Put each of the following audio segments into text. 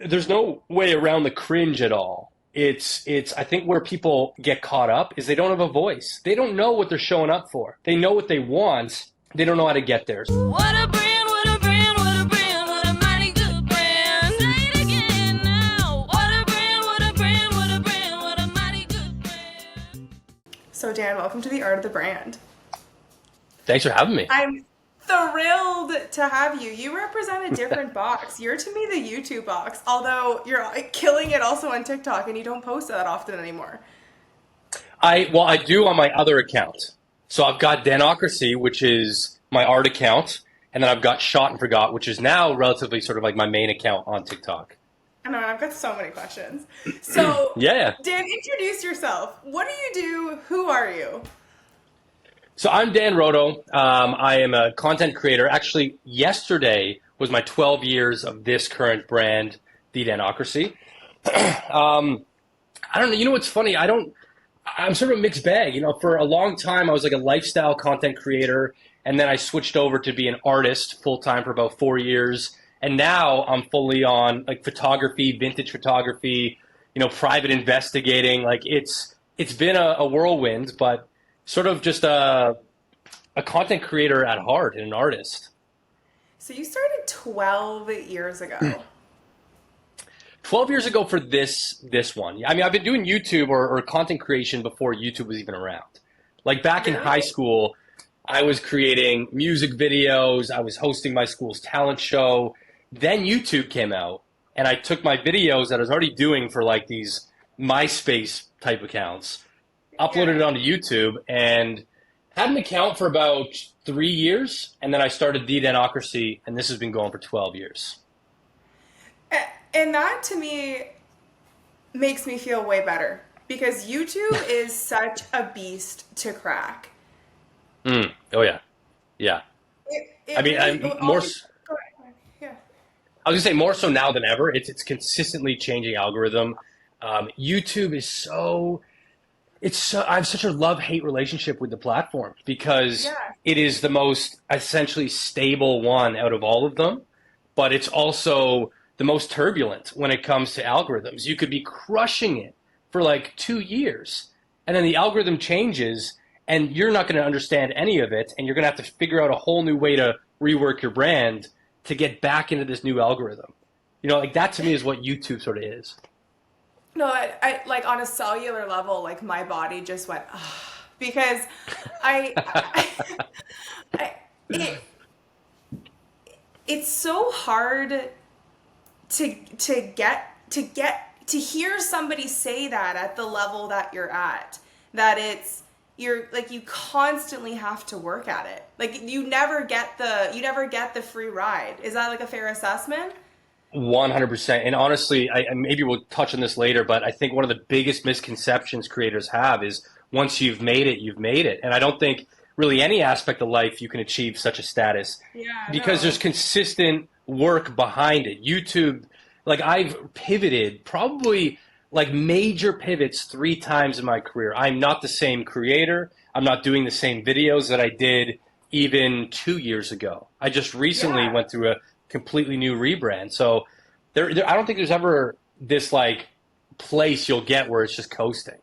there's no way around the cringe at all. I think where people get caught up is they don't have a voice. They don't know what they're showing up for. They know what they want. They don't know how to get there. What a brand, what a brand, what a brand, what a mighty good brand. Say it again now. What a brand, what a brand, what a brand, what a mighty good brand. So Dan, welcome to the Art of the Brand. Thanks for having me. I'm thrilled to have you. You represent a different box. You're to me the YouTube box, although you're killing it also on TikTok and you don't post that often anymore. I do on my other account. So I've got Danocracy, which is my art account, and then I've got Shot and Forgot, which is now relatively sort of like my main account on TikTok. I know, I've got so many questions. So, Yeah. Dan, introduce yourself. What do you do? Who are you? So I'm Dan Rodo. I am a content creator. Actually, yesterday was my 12 years of this current brand, the Danocracy. I don't know. You know what's funny? I'm sort of a mixed bag. You know, for a long time, I was like a lifestyle content creator, and then I switched over to be an artist full time for about 4 years. And now I'm fully on like photography, vintage photography, you know, private investigating. Like it's been a whirlwind, but sort of just a content creator at heart and an artist. So you started 12 years ago. 12 years ago for this one. I mean, I've been doing YouTube or content creation before YouTube was even around. Like back in high school, I was creating music videos. I was hosting my school's talent show. Then YouTube came out, and I took my videos that I was already doing for like these MySpace type accounts, uploaded it onto YouTube, and had an account for about 3 years. And then I started the Danocracy, and this has been going for 12 years. And that to me makes me feel way better because YouTube is such a beast to crack. Oh yeah, yeah. I mean, I'm more. Go ahead. Yeah. I was gonna say more so now than ever. It's consistently changing algorithm. YouTube is I have such a love-hate relationship with the platform because it is the most essentially stable one out of all of them, but it's also the most turbulent when it comes to algorithms. You could be crushing it for like 2 years, and then the algorithm changes, and you're not going to understand any of it, and you're going to have to figure out a whole new way to rework your brand to get back into this new algorithm. You know, like that to me is what YouTube sort of is. No, I like on a cellular level, like my body just went, because it's so hard to hear somebody say that at the level that you're at, that you're like, you constantly have to work at it. Like you never get the free ride. Is that like a fair assessment? 100%. And honestly, I maybe we'll touch on this later, but I think one of the biggest misconceptions creators have is once you've made it, you've made it. And I don't think really any aspect of life you can achieve such a status because there's consistent work behind it. YouTube, like I've pivoted probably like major pivots 3 times in my career. I'm not the same creator. I'm not doing the same videos that I did even 2 years ago. I just recently went through a completely new rebrand. So there, I don't think there's ever this like place you'll get where it's just coasting.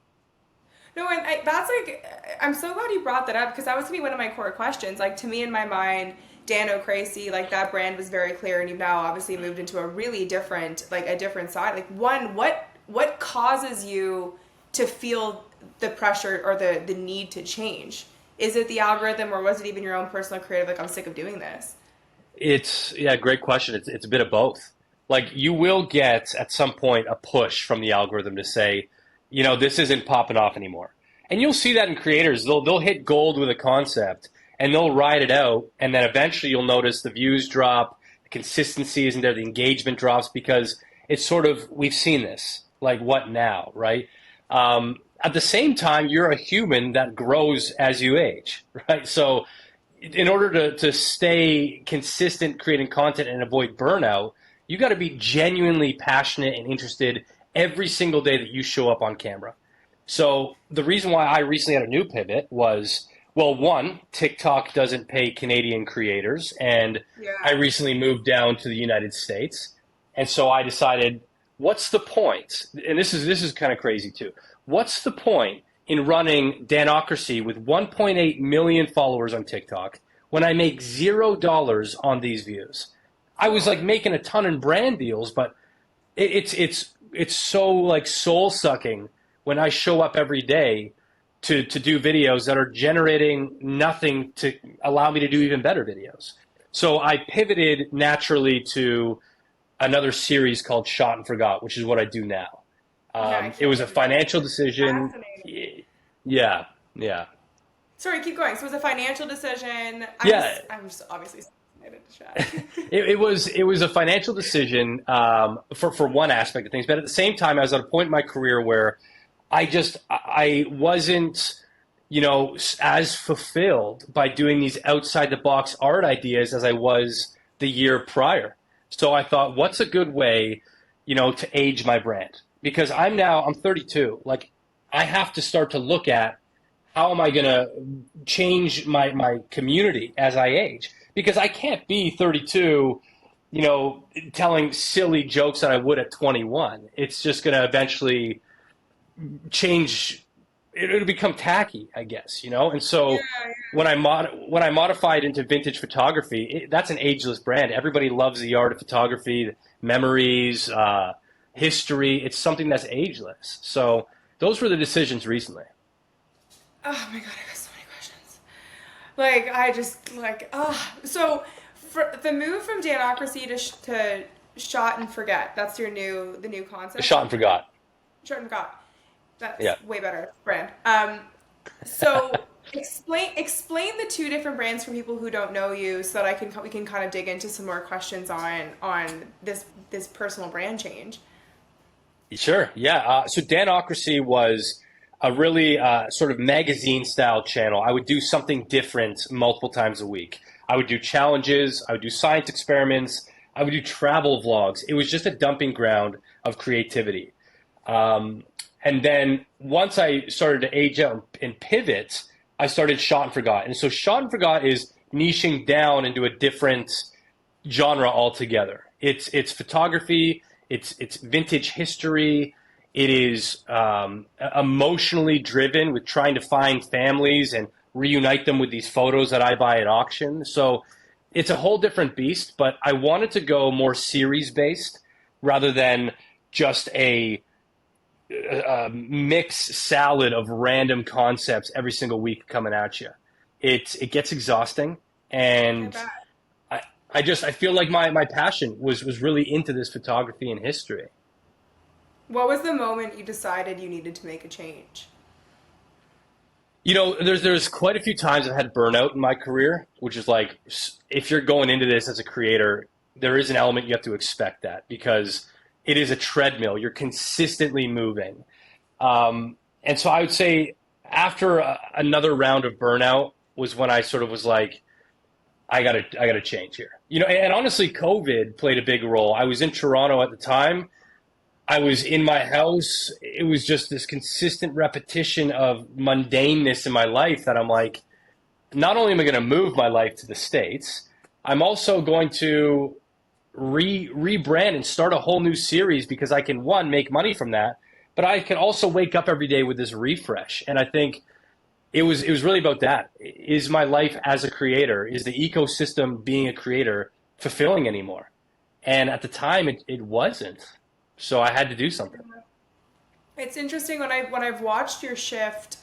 No, and that's like, I'm so glad you brought that up because that was going to be one of my core questions. Like to me in my mind, Danocracy, like that brand was very clear, and you've now obviously moved into a really different, like a different side. Like one, what causes you to feel the pressure or the need to change? Is it the algorithm, or was it even your own personal creative? Like I'm sick of doing this. Great question. It's a bit of both. Like you will get at some point a push from the algorithm to say, you know, this isn't popping off anymore. And you'll see that in creators. They'll hit gold with a concept and they'll ride it out, and then eventually you'll notice the views drop, the consistency isn't there, the engagement drops because it's sort of, we've seen this. Like what now, right? At the same time, you're a human that grows as you age, right? So in order to stay consistent creating content and avoid burnout, you got to be genuinely passionate and interested every single day that you show up on camera. So the reason why I recently had a new pivot was, well, one, TikTok doesn't pay Canadian creators, and I recently moved down to the United States. And so I decided what's the point? And this is kind of crazy too. What's the point in running Danocracy with 1.8 million followers on TikTok when I make $0 on these views? I was like making a ton in brand deals, but it's so like soul sucking when I show up every day to do videos that are generating nothing to allow me to do even better videos. So I pivoted naturally to another series called Shot and Forgot, which is what I do now. It was a financial decision. Yeah. Sorry, keep going. So it was a financial decision. I'm just obviously fascinated to chat. It was a financial decision for one aspect of things, but at the same time, I was at a point in my career where I wasn't, as fulfilled by doing these outside the box art ideas as I was the year prior. So I thought, what's a good way, to age my brand? Because I'm 32. Like, I have to start to look at how am I going to change my community as I age? Because I can't be 32, telling silly jokes that I would at 21. It's just going to eventually change. It'll become tacky, I guess, And so when I modified into vintage photography, that's an ageless brand. Everybody loves the art of photography, memories, history. It's something that's ageless. So those were the decisions recently. Oh my God, I got so many questions. So for the move from Danocracy to Shot and Forget, that's the new concept? Shot and Forgot. Shot and Forgot. That's way better brand. So explain the two different brands for people who don't know you, so that we can kind of dig into some more questions on this personal brand change. Sure. Yeah. So Danocracy was a really sort of magazine style channel. I would do something different multiple times a week. I would do challenges. I would do science experiments. I would do travel vlogs. It was just a dumping ground of creativity. And then once I started to age out and pivot, I started Shot and Forgot. And so Shot and Forgot is niching down into a different genre altogether. It's photography, it's vintage history, it is emotionally driven with trying to find families and reunite them with these photos that I buy at auction. So it's a whole different beast, but I wanted to go more series-based rather than just a mixed salad of random concepts every single week coming at you. It gets exhausting, and I feel like my passion was really into this photography and history. What was the moment you decided you needed to make a change? There's quite a few times I've had burnout in my career, which is like, if you're going into this as a creator, there is an element you have to expect that, because it is a treadmill. You're consistently moving. And so I would say after another round of burnout was when I sort of was like, I gotta change here. And honestly, COVID played a big role. I was in Toronto at the time. I was in my house. It was just this consistent repetition of mundaneness in my life that I'm like, not only am I going to move my life to the States, I'm also going to rebrand and start a whole new series, because I can, one, make money from that, but I can also wake up every day with this refresh. And I think it was really about that. Is my life as a creator, is the ecosystem being a creator fulfilling anymore? And at the time it wasn't. So I had to do something. It's interesting when I've watched your shift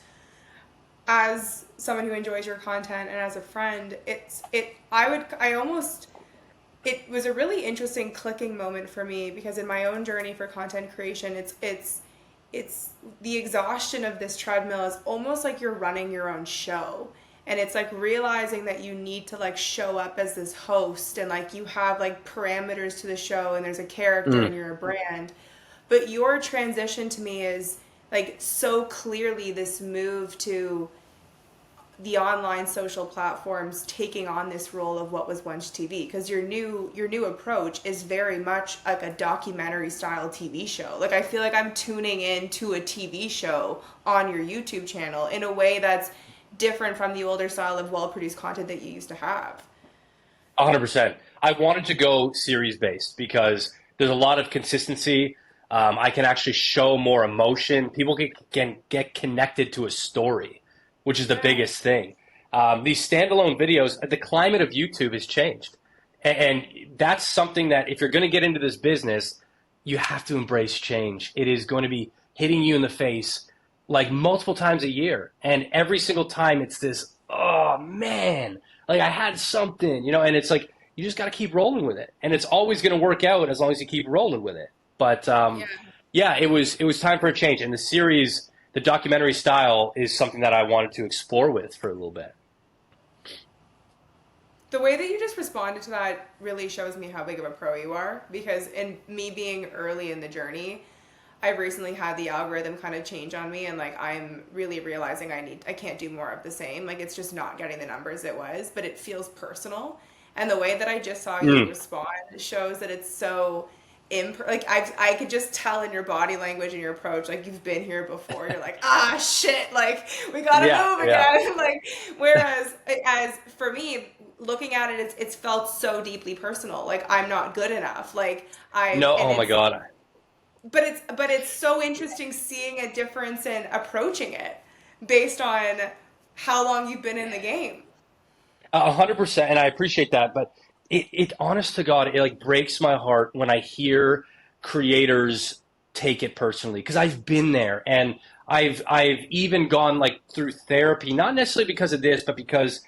as someone who enjoys your content and as a friend, it was a really interesting clicking moment for me, because in my own journey for content creation, it's the exhaustion of this treadmill is almost like you're running your own show. And it's like realizing that you need to like show up as this host, and like you have like parameters to the show, and there's a character and you're a brand. But your transition to me is like so clearly this move to the online social platforms taking on this role of what was once TV, because your new approach is very much like a documentary style TV show. Like I feel like I'm tuning in to a TV show on your YouTube channel in a way that's different from the older style of well-produced content that you used to have. 100%. I wanted to go series-based because there's a lot of consistency. I can actually show more emotion. People can get connected to a story, which is the biggest thing. These standalone videos, the climate of YouTube has changed. And that's something that if you're going to get into this business, you have to embrace change. It is going to be hitting you in the face like multiple times a year. And every single time it's this, oh man, like I had something, you know, and it's like, you just got to keep rolling with it. And it's always going to work out as long as you keep rolling with it. But yeah, it was time for a change. And the series, the documentary style is something that I wanted to explore with for a little bit. The way that you just responded to that really shows me how big of a pro you are, because in me being early in the journey, I've recently had the algorithm kind of change on me, and like I'm really realizing I can't do more of the same. Like it's just not getting the numbers it was, but it feels personal. And the way that I just saw you respond shows that it's so like I could just tell in your body language and your approach, like you've been here before. You're like, ah, shit, like we gotta move again. Like, whereas as for me, looking at it, it's felt so deeply personal. Like I'm not good enough. Like oh my God. But it's so interesting seeing a difference in approaching it based on how long you've been in the game. 100%, and I appreciate that, but it honest to God, it like breaks my heart when I hear creators take it personally, because I've been there, and I've even gone like through therapy, not necessarily because of this, but because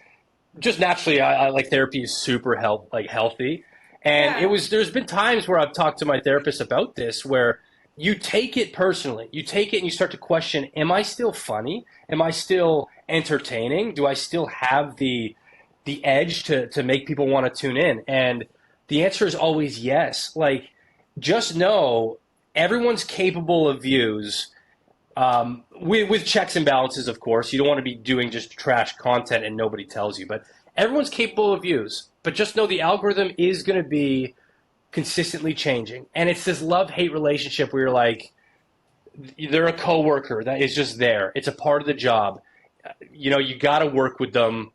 just naturally I like therapy is super healthy, and there's been times where I've talked to my therapist about this where you take it personally, you take it and you start to question, am I still funny? Am I still entertaining? Do I still have the edge to make people want to tune in? And the answer is always yes. Like, just know everyone's capable of views, with checks and balances, of course. You don't want to be doing just trash content and nobody tells you, but everyone's capable of views. But just know the algorithm is going to be consistently changing. And it's this love-hate relationship where you're like, they're a coworker that is just there. It's a part of the job. You know, you got to work with them.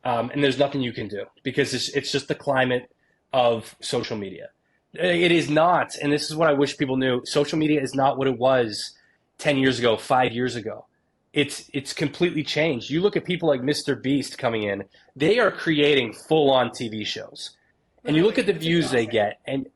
And there's nothing you can do because it's just the climate of social media. It is not, and this is what I wish people knew, social media is not what it was 10 years ago, 5 years ago. It's completely changed. You look at people like Mr. Beast coming in, they are creating full-on TV shows. And you look at the views they get, and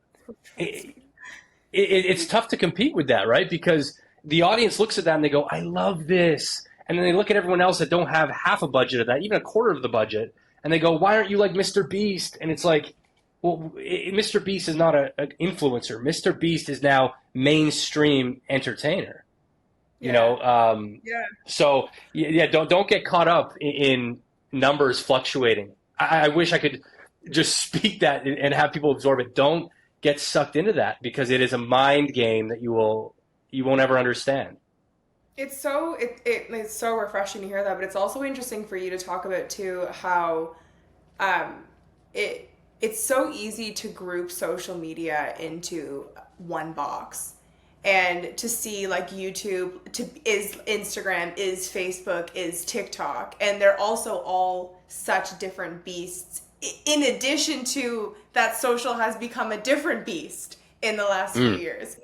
it's tough to compete with that, right? Because the audience looks at that and they go, I love this. And then they look at everyone else that don't have half a budget of that, even a quarter of the budget, and they go, why aren't you like Mr. Beast? And it's like, well, Mr. Beast is not an influencer. Mr. Beast is now mainstream entertainer. You know? So, don't get caught up in numbers fluctuating. I wish I could just speak that and have people absorb it. Don't get sucked into that, because it is a mind game that you won't ever understand. It's so refreshing to hear that, but it's also interesting for you to talk about too how it's so easy to group social media into one box, and to see like YouTube is Instagram, is Facebook, is TikTok, and they're also all such different beasts. In addition to that, social has become a different beast in the last few years.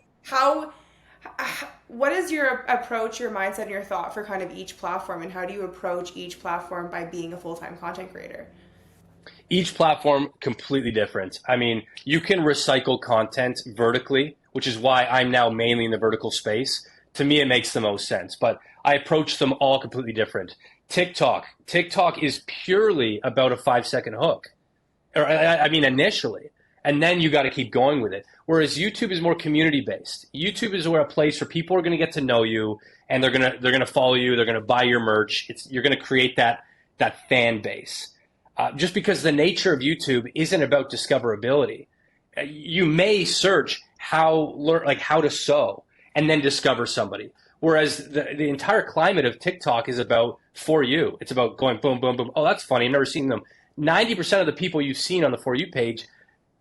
What is your approach, your mindset, and your thought for kind of each platform, and how do you approach each platform by being a full-time content creator? Each platform completely different. I mean, you can recycle content vertically, which is why I'm now mainly in the vertical space. To me, it makes the most sense, but I approach them all completely different. TikTok is purely about a 5-second hook, or I mean initially, and then you got to keep going with it. Whereas YouTube is more community-based. YouTube is a place where people are going to get to know you, and they're gonna follow you. They're gonna buy your merch. You're gonna create that fan base. Just because the nature of YouTube isn't about discoverability. You may search how to sew and then discover somebody. Whereas the entire climate of TikTok is about For You. It's about going boom, boom, boom. Oh, that's funny. I've never seen them. 90% of the people you've seen on the For You page,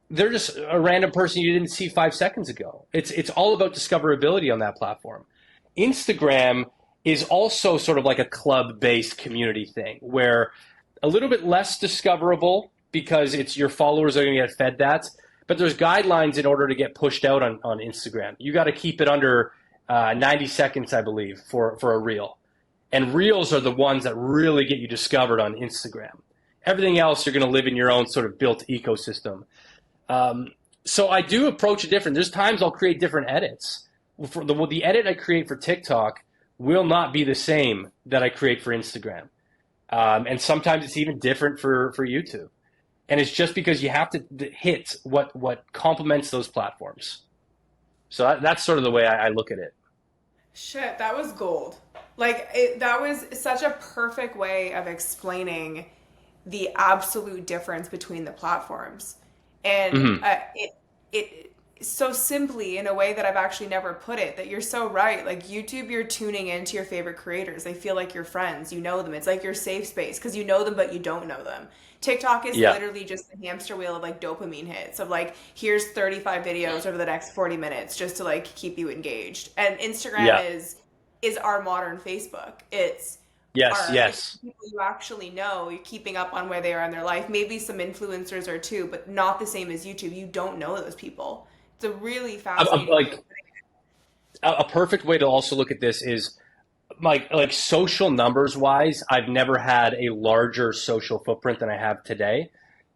they're just a random person you didn't see 5 seconds ago. It's all about discoverability on that platform. Instagram is also sort of like a club-based community thing where a little bit less discoverable because it's your followers are going to get fed that. but there's guidelines in order to get pushed out on Instagram. You got to keep it under 90 seconds, I believe, for a reel. And reels are the ones that really get you discovered on Instagram. Everything else, you're going to live in your own sort of built ecosystem. So I do approach it different. There's times I'll create different edits. For the edit I create for TikTok will not be the same that I create for Instagram. And sometimes it's even different for YouTube. And it's just because you have to hit what complements those platforms. So that's sort of the way I look at it. Shit, that was gold. Like, that was such a perfect way of explaining the absolute difference between the platforms. And it so simply, in a way that I've actually never put it, that you're so right. Like, YouTube, you're tuning into your favorite creators. They feel like your friends. You know them. It's like your safe space because you know them, but you don't know them. TikTok is literally just the hamster wheel of like dopamine hits of like, here's 35 videos over the next 40 minutes just to like keep you engaged. And Instagram is our modern Facebook. It's it's people you actually know. You're keeping up on where they are in their life. Maybe some influencers are too, but not the same as YouTube. You don't know those people. It's a really fascinating. A perfect way to also look at this is like social numbers wise, I've never had a larger social footprint than I have today.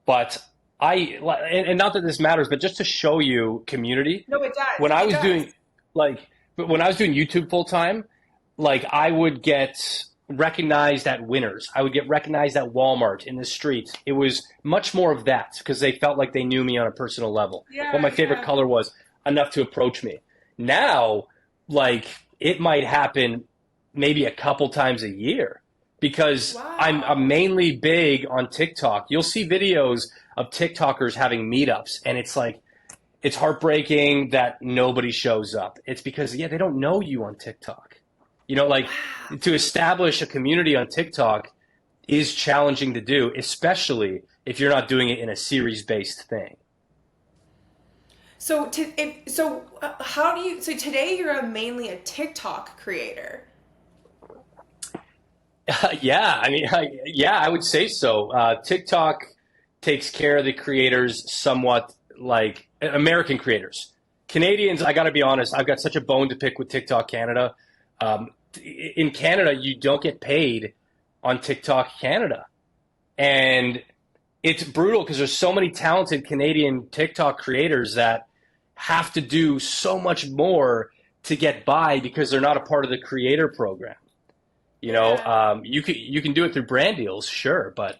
But and not that this matters, but just to show you community. No, it does. When I was doing YouTube full time, like I would get recognized at Winners. I would get recognized at Walmart in the street. It was much more of that because they felt like they knew me on a personal level. What my favorite color was, enough to approach me. Now, like it might happen maybe a couple times a year because I'm mainly big on TikTok. You'll see videos of TikTokers having meetups and it's like, it's heartbreaking that nobody shows up. It's because, they don't know you on TikTok. You know, like to establish a community on TikTok is challenging to do, especially if you're not doing it in a series-based thing. So today you're mainly a TikTok creator. I would say so. TikTok takes care of the creators somewhat like American creators. Canadians, I got to be honest, I've got such a bone to pick with TikTok Canada. In Canada, you don't get paid on TikTok Canada. And it's brutal because there's so many talented Canadian TikTok creators that have to do so much more to get by because they're not a part of the creator program. You know, you can do it through brand deals, sure, but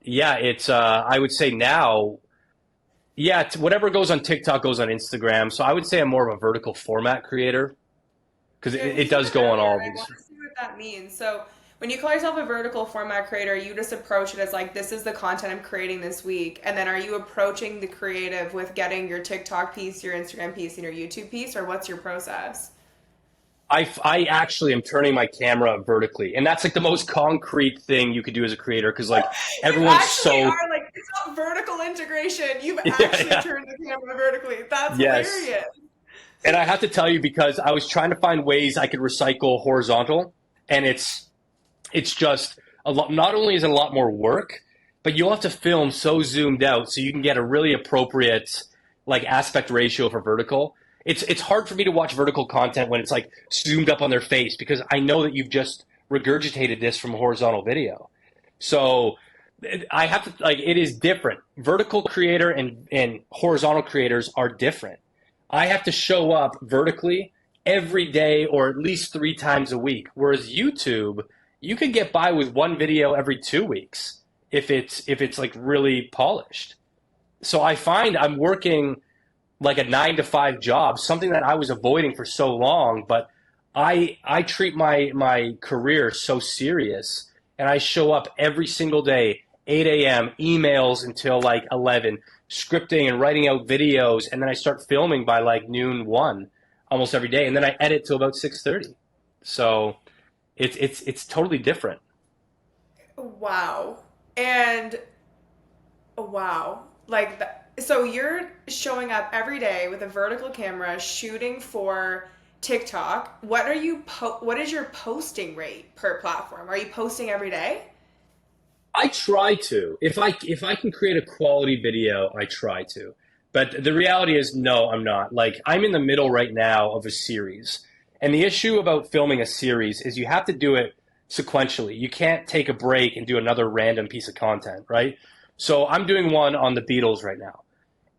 it's I would say now, whatever goes on TikTok goes on Instagram. So I would say I'm more of a vertical format creator because it does go on all of these. I want to see what that means. So when you call yourself a vertical format creator, you just approach it as like, this is the content I'm creating this week. And then are you approaching the creative with getting your TikTok piece, your Instagram piece, and your YouTube piece, or what's your process? I actually am turning my camera vertically, and that's like the most concrete thing you could do as a creator because like everyone's it's not vertical integration. You've actually turned the camera vertically. That's hilarious. And I have to tell you because I was trying to find ways I could recycle horizontal, and it's just a lot. Not only is it a lot more work, but you'll have to film so zoomed out so you can get a really appropriate like aspect ratio for vertical. It's hard for me to watch vertical content when it's like zoomed up on their face because I know that you've just regurgitated this from a horizontal video. So I have to it is different. Vertical creator and horizontal creators are different. I have to show up vertically every day or at least 3 times a week. Whereas YouTube, you could get by with one video every 2 weeks if it's like really polished. So I find I'm working like a 9-to-5 job, something that I was avoiding for so long, but I treat my career so serious and I show up every single day, 8 a.m., emails until like 11, scripting and writing out videos, and then I start filming by like noon 1 almost every day, and then I edit till about 6:30. So it's totally different. Wow. And wow. Like that. So you're showing up every day with a vertical camera shooting for TikTok. What is your posting rate per platform? Are you posting every day? I try to. If I can create a quality video, I try to. But the reality is, no, I'm not. Like, I'm in the middle right now of a series. And the issue about filming a series is you have to do it sequentially. You can't take a break and do another random piece of content, right? So I'm doing one on the Beatles right now.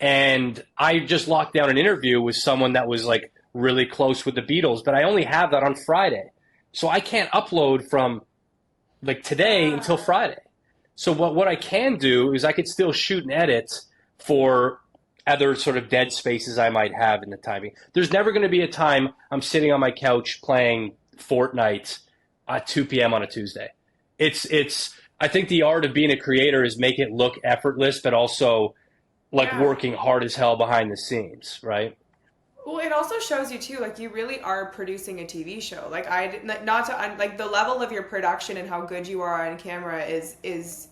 And I just locked down an interview with someone that was like really close with the Beatles, but I only have that on Friday. So I can't upload from like today until Friday. So what I can do is I could still shoot and edit for other sort of dead spaces I might have in the timing. There's never going to be a time I'm sitting on my couch playing Fortnite at 2 p.m. on a Tuesday. I think the art of being a creator is make it look effortless, but also like working hard as hell behind the scenes, right? Well, it also shows you too, like you really are producing a TV show. Like the level of your production and how good you are on camera is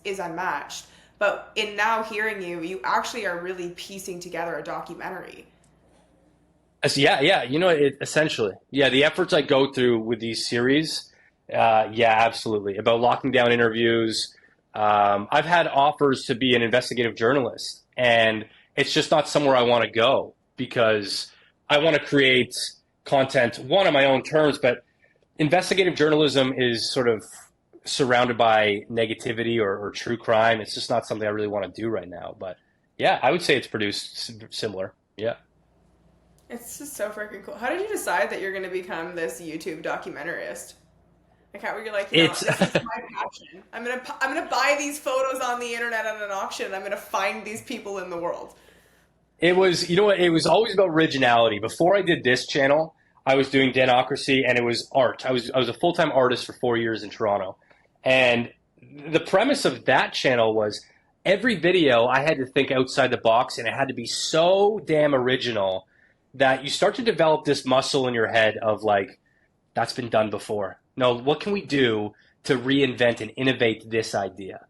unmatched. But in now hearing you, you actually are really piecing together a documentary. Yeah, essentially. Yeah, the efforts I go through with these series, absolutely. About locking down interviews. I've had offers to be an investigative journalist, and it's just not somewhere I want to go because I want to create content, one, on my own terms, but investigative journalism is sort of surrounded by negativity or true crime. It's just not something I really want to do right now. But yeah, I would say it's produced similar. Yeah. It's just so freaking cool. How did you decide that you're going to become this YouTube documentarist? Like how were you like, this is my passion. I'm gonna buy these photos on the internet at an auction. And I'm gonna find these people in the world. It was, it was always about originality. Before I did this channel, I was doing Danocracy, and it was art. I was a full-time artist for 4 years in Toronto. And the premise of that channel was every video I had to think outside the box, and it had to be so damn original that you start to develop this muscle in your head of like, that's been done before. No, what can we do to reinvent and innovate this idea?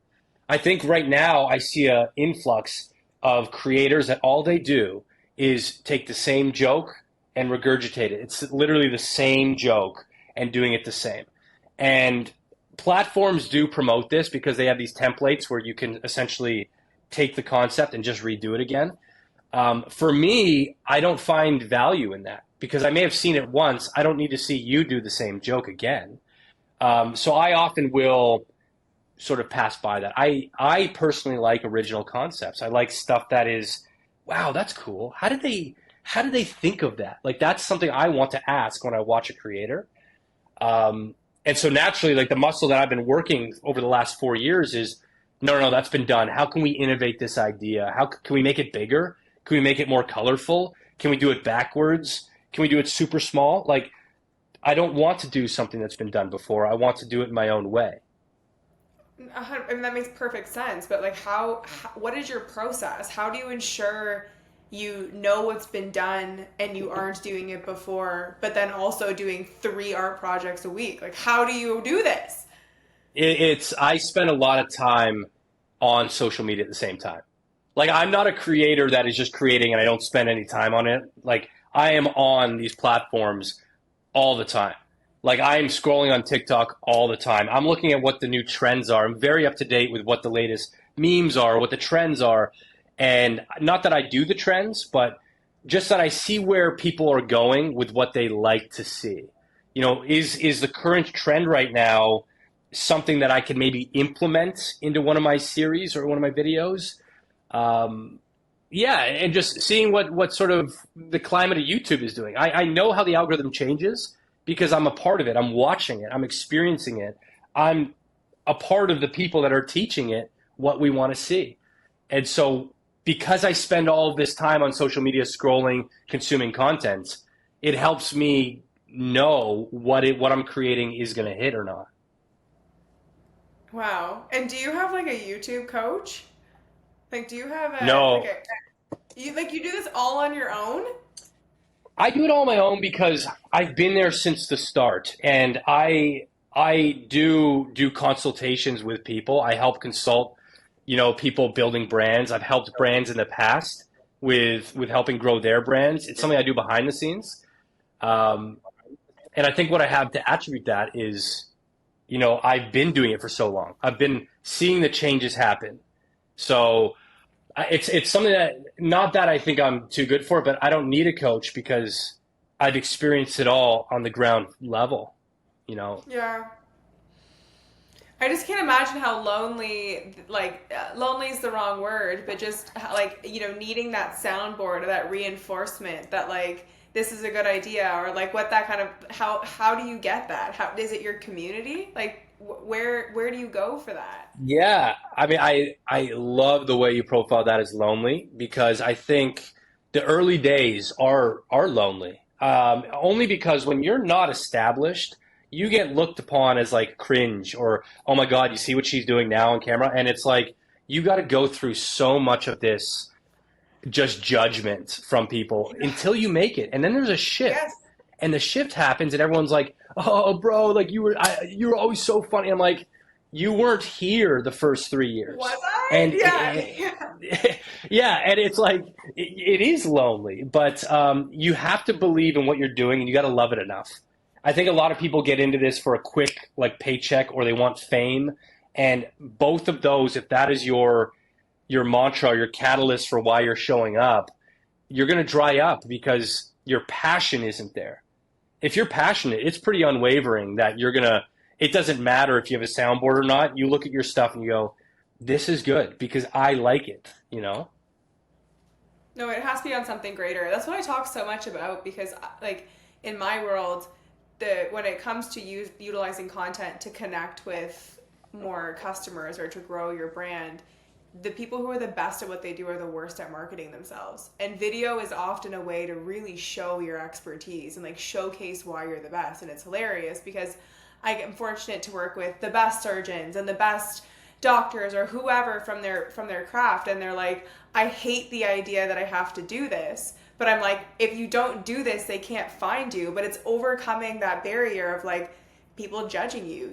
I think right now I see an influx of creators that all they do is take the same joke and regurgitate it. It's literally the same joke and doing it the same. And platforms do promote this because they have these templates where you can essentially take the concept and just redo it again. For me, I don't find value in that because I may have seen it once. I don't need to see you do the same joke again. So I often will sort of pass by that. I personally like original concepts. I like stuff that is, wow, that's cool. How did they think of that? Like that's something I want to ask when I watch a creator. And so naturally, like the muscle that I've been working over the last 4 years is, no, that's been done. How can we innovate this idea? How can we make it bigger? Can we make it more colorful? Can we do it backwards? Can we do it super small? Like, I don't want to do something that's been done before. I want to do it in my own way. I mean, that makes perfect sense. But like, what is your process? How do you ensure you know what's been done and you aren't doing it before, but then also doing 3 art projects a week? Like, how do you do this? I spend a lot of time on social media at the same time. Like, I'm not a creator that is just creating and I don't spend any time on it. Like, I am on these platforms all the time. Like, I am scrolling on TikTok all the time. I'm looking at what the new trends are. I'm very up to date with what the latest memes are, what the trends are. And not that I do the trends, but just that I see where people are going with what they like to see. Is the current trend right now something that I can maybe implement into one of my series or one of my videos? And just seeing what sort of the climate of YouTube is doing. I know how the algorithm changes because I'm a part of it. I'm watching it. I'm experiencing it. I'm a part of the people that are teaching it what we want to see. And so because I spend all of this time on social media scrolling, consuming content, it helps me know what I'm creating is going to hit or not. Wow. And do you have like a YouTube coach? Like, do you have a... No. You do this all on your own? I do it all on my own because I've been there since the start, and I do consultations with people. I help consult, people building brands. I've helped brands in the past with helping grow their brands. It's something I do behind the scenes. And I think what I have to attribute that is, I've been doing it for so long. I've been seeing the changes happen. So It's something that, not that I think I'm too good for, but I don't need a coach because I've experienced it all on the ground level, you know. Yeah. I just can't imagine how lonely, like, lonely is the wrong word, but just like, needing that soundboard or that reinforcement that like this is a good idea, or like what that kind of, how do you get that? How is it your community? Like where do you go for that? Yeah, I mean, I love the way you profile that as lonely because I think the early days are lonely. Only because when you're not established, you get looked upon as like cringe or, oh my God, you see what she's doing now on camera, and it's like you got to go through so much of this just judgment from people until you make it, and then there's a shift, Yes. and the shift happens, and everyone's like, "Oh, bro, like you were always so funny." I'm like, "You weren't here the first 3 years." Was I? And Yeah. yeah, and it's like it is lonely, but you have to believe in what you're doing, and you got to love it enough. I think a lot of people get into this for a quick like paycheck, or they want fame, and both of those, if that is your mantra, your catalyst for why you're showing up, you're going to dry up because your passion isn't there. If you're passionate, it's pretty unwavering that you're going to, it doesn't matter if you have a soundboard or not. You look at your stuff and you go, this is good because I like it, you know? No, it has to be on something greater. That's what I talk so much about because, like, in my world, when it comes to utilizing content to connect with more customers or to grow your brand, the people who are the best at what they do are the worst at marketing themselves. And video is often a way to really show your expertise and like showcase why you're the best. And it's hilarious because I am fortunate to work with the best surgeons and the best doctors or whoever from their craft, and they're like, I hate the idea that I have to do this, but I'm like, if you don't do this they can't find you. But it's overcoming that barrier of like people judging you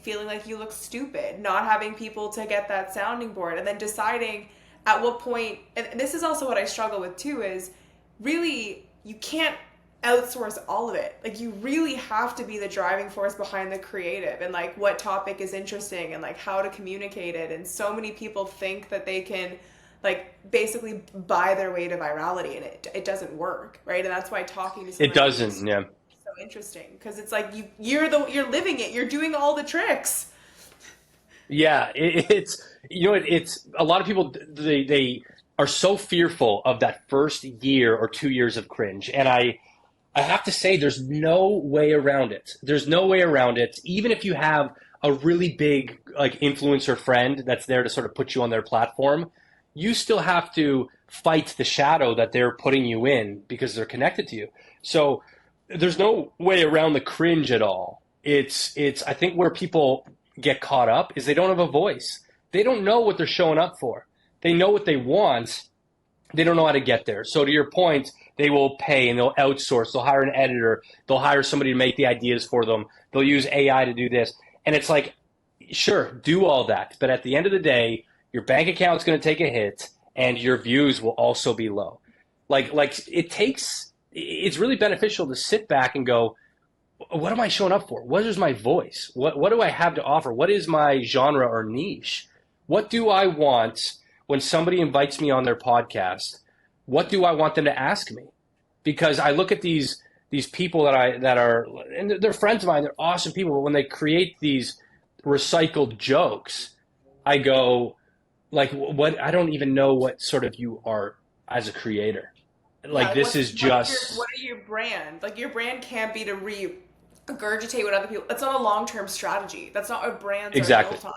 feeling like you look stupid, not having people to get that sounding board, and then deciding at what point. And this is also what I struggle with too, is really you can't outsource all of it. Like you really have to be the driving force behind the creative and like what topic is interesting and like how to communicate it. And so many people think that they can like basically buy their way to virality, and it doesn't work, right? And that's why talking to somebody It doesn't, yeah. so interesting, because it's like you're living it, you're doing all the tricks. Yeah, it's it's a lot of people, they are so fearful of that first year or 2 years of cringe, and I have to say there's no way around it. There's no way around it. Even if you have a really big like influencer friend that's there to sort of put you on their platform, you still have to fight the shadow that they're putting you in because they're connected to you. So there's no way around the cringe at all. It's I think where people get caught up is they don't have a voice. They don't know what they're showing up for. They know what they want. They don't know how to get there. So to your point, they will pay and they'll outsource. They'll hire an editor. They'll hire somebody to make the ideas for them. They'll use AI to do this. And it's like, sure, do all that. But at the end of the day, your bank account's going to take a hit and your views will also be low. Like it's really beneficial to sit back and go, what am I showing up for? What is my voice? What do I have to offer? What is my genre or niche? What do I want when somebody invites me on their podcast? What do I want them to ask me? Because I look at these people that are, and they're friends of mine, they're awesome people, but when they create these recycled jokes, I go, like, what? I don't even know what sort of you are as a creator. Like, this is just... What are your brand? Like, your brand can't be to regurgitate what other people... That's not a long-term strategy. That's not what brands are built on,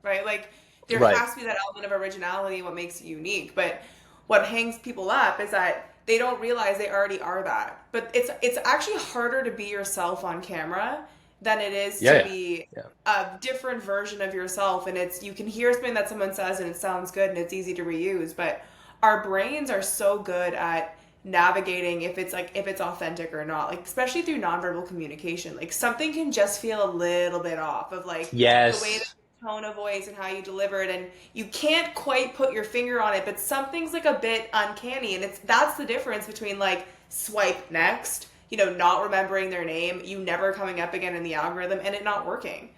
right? Like, there has to be that element of originality, what makes it unique. But what hangs people up is that they don't realize they already are that. But it's actually harder to be yourself on camera than it is to be a different version of yourself. And you can hear something that someone says and it sounds good and it's easy to reuse. But our brains are so good at navigating if it's authentic or not, like especially through nonverbal communication. Like something can just feel a little bit off of like the way that tone of voice and how you deliver it, and you can't quite put your finger on it, but something's like a bit uncanny. And that's the difference between like swipe next, not remembering their name, you never coming up again in the algorithm, and it not working.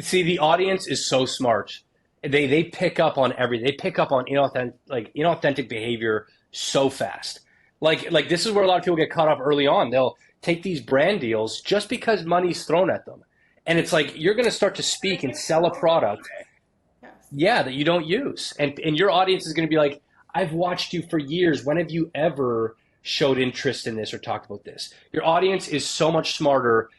See, the audience is so smart. They pick up on they pick up on inauthentic behavior so fast. Like this is where a lot of people get caught up early on. They'll take these brand deals just because money's thrown at them. And it's like you're going to start to speak and sell a product, Yes. yeah, that you don't use. And your audience is going to be like, I've watched you for years. When have you ever showed interest in this or talked about this? Your audience is so much smarter,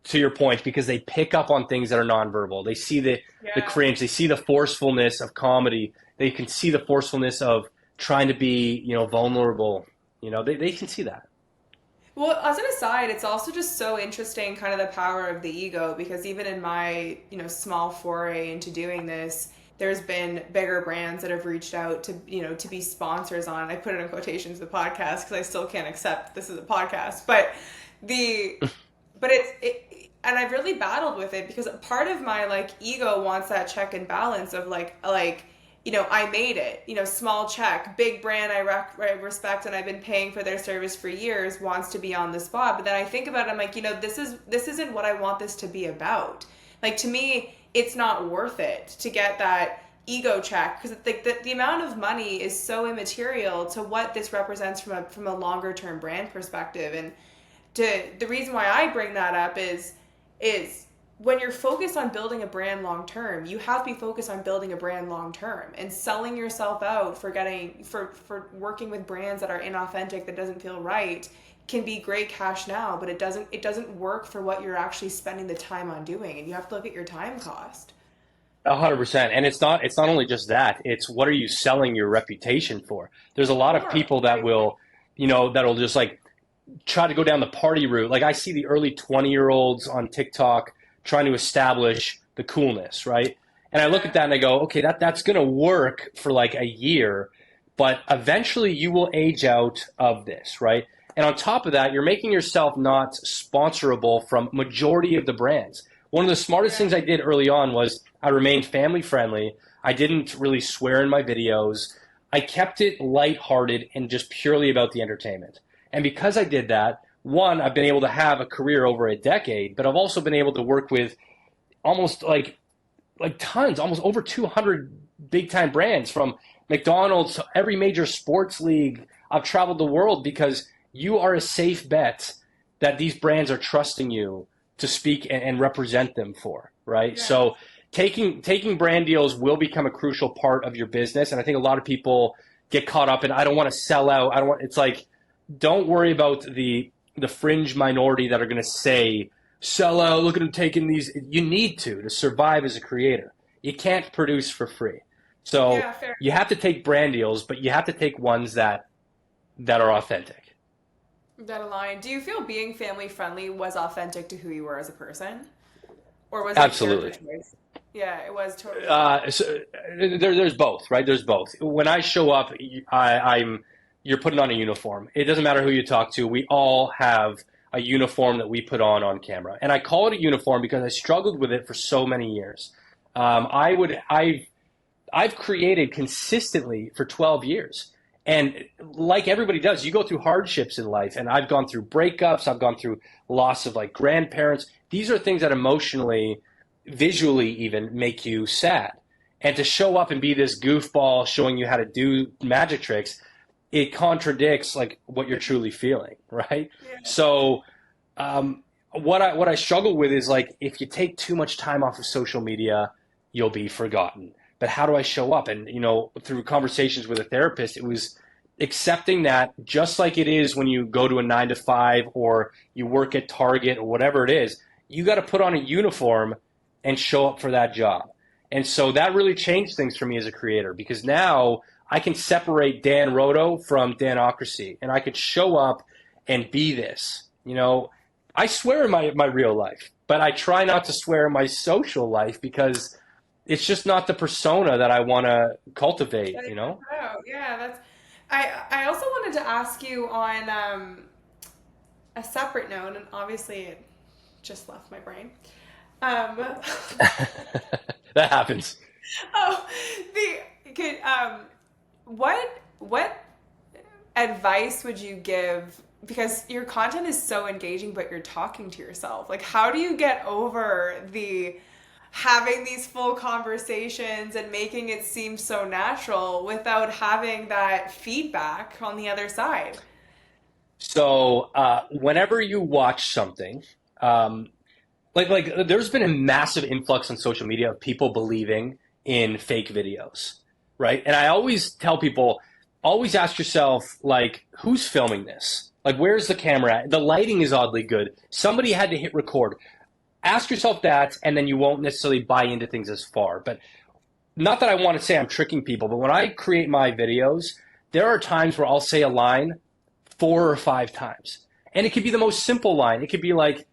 to your point, because they pick up on things that are nonverbal. They see the Yeah. cringe, they see the forcefulness of comedy, they can see the forcefulness of trying to be, vulnerable. They can see that. Well, as an aside, it's also just so interesting, kind of the power of the ego, because even in my, small foray into doing this, there's been bigger brands that have reached out to, to be sponsors on. I put it in quotations, the podcast, because I still can't accept this is a podcast, but and I've really battled with it because part of my ego wants that check and balance of I made it, small check, big brand I respect and I've been paying for their service for years, wants to be on the spot. But then I think about it, I'm like, this isn't what I want this to be about. Like, to me, it's not worth it to get that ego check, because the amount of money is so immaterial to what this represents from a longer term brand perspective. And the reason why I bring that up is when you're focused on building a brand long term, you have to be focused on building a brand long term, and selling yourself out for working with brands that are inauthentic, that doesn't feel right, can be great cash now, but it doesn't work for what you're actually spending the time on doing, and you have to look at your time cost. 100%. And it's not only just that, it's what are you selling your reputation for? There's a lot of people that will, that'll just try to go down the party route. Like I see the early 20-year-olds on TikTok trying to establish the coolness, right? And I look at that and I go, okay, that's going to work for a year, but eventually you will age out of this, right? And on top of that, you're making yourself not sponsorable from majority of the brands. One of the smartest things I did early on was I remained family friendly. I didn't really swear in my videos. I kept it lighthearted and just purely about the entertainment. And because I did that, one, I've been able to have a career over a decade, but I've also been able to work with almost tons, almost over 200 big time brands, from McDonald's to every major sports league. I've traveled the world because you are a safe bet that these brands are trusting you to speak and represent them for, right? Yeah. So taking brand deals will become a crucial part of your business. And I think a lot of people get caught up in, I don't want to sell out. Don't worry about the fringe minority that are going to say, sell out, look at them taking these. You need to survive as a creator. You can't produce for free. So you have to take brand deals, but you have to take ones that are authentic. That align. Do you feel being family friendly was authentic to who you were as a person? Or was it absolutely? Yeah, it was totally. So there's both, right? There's both. When I show up, you're putting on a uniform. It doesn't matter who you talk to. We all have a uniform that we put on camera. And I call it a uniform because I struggled with it for so many years. I've created consistently for 12 years. And like everybody does, you go through hardships in life. And I've gone through breakups. I've gone through loss of grandparents. These are things that emotionally, visually even, make you sad. And to show up and be this goofball showing you how to do magic tricks, it contradicts what you're truly feeling, right? Yeah. So what I struggle with is if you take too much time off of social media, you'll be forgotten. But how do I show up? And through conversations with a therapist, it was accepting that just like it is when you go to a 9-to-5 or you work at Target or whatever it is, you got to put on a uniform and show up for that job. And so that really changed things for me as a creator, because now I can separate Dan Rodo from Danocracy, and I could show up and be this. I swear in my real life, but I try not to swear in my social life because it's just not the persona that I want to cultivate, Oh, yeah, I also wanted to ask you on a separate note, and obviously it just left my brain. That happens. Oh, what advice would you give, because your content is so engaging but you're talking to yourself, how do you get over having these full conversations and making it seem so natural without having that feedback on the other side. So whenever you watch something, like there's been a massive influx on social media of people believing in fake videos, right? And I always tell people, always ask yourself, like, who's filming this? Like, where's the camera at? The lighting is oddly good. Somebody had to hit record. Ask yourself that, and then you won't necessarily buy into things as far. But not that I want to say I'm tricking people, but when I create my videos, there are times where I'll say a line 4 or 5 times. And it could be the most simple line. It could be like,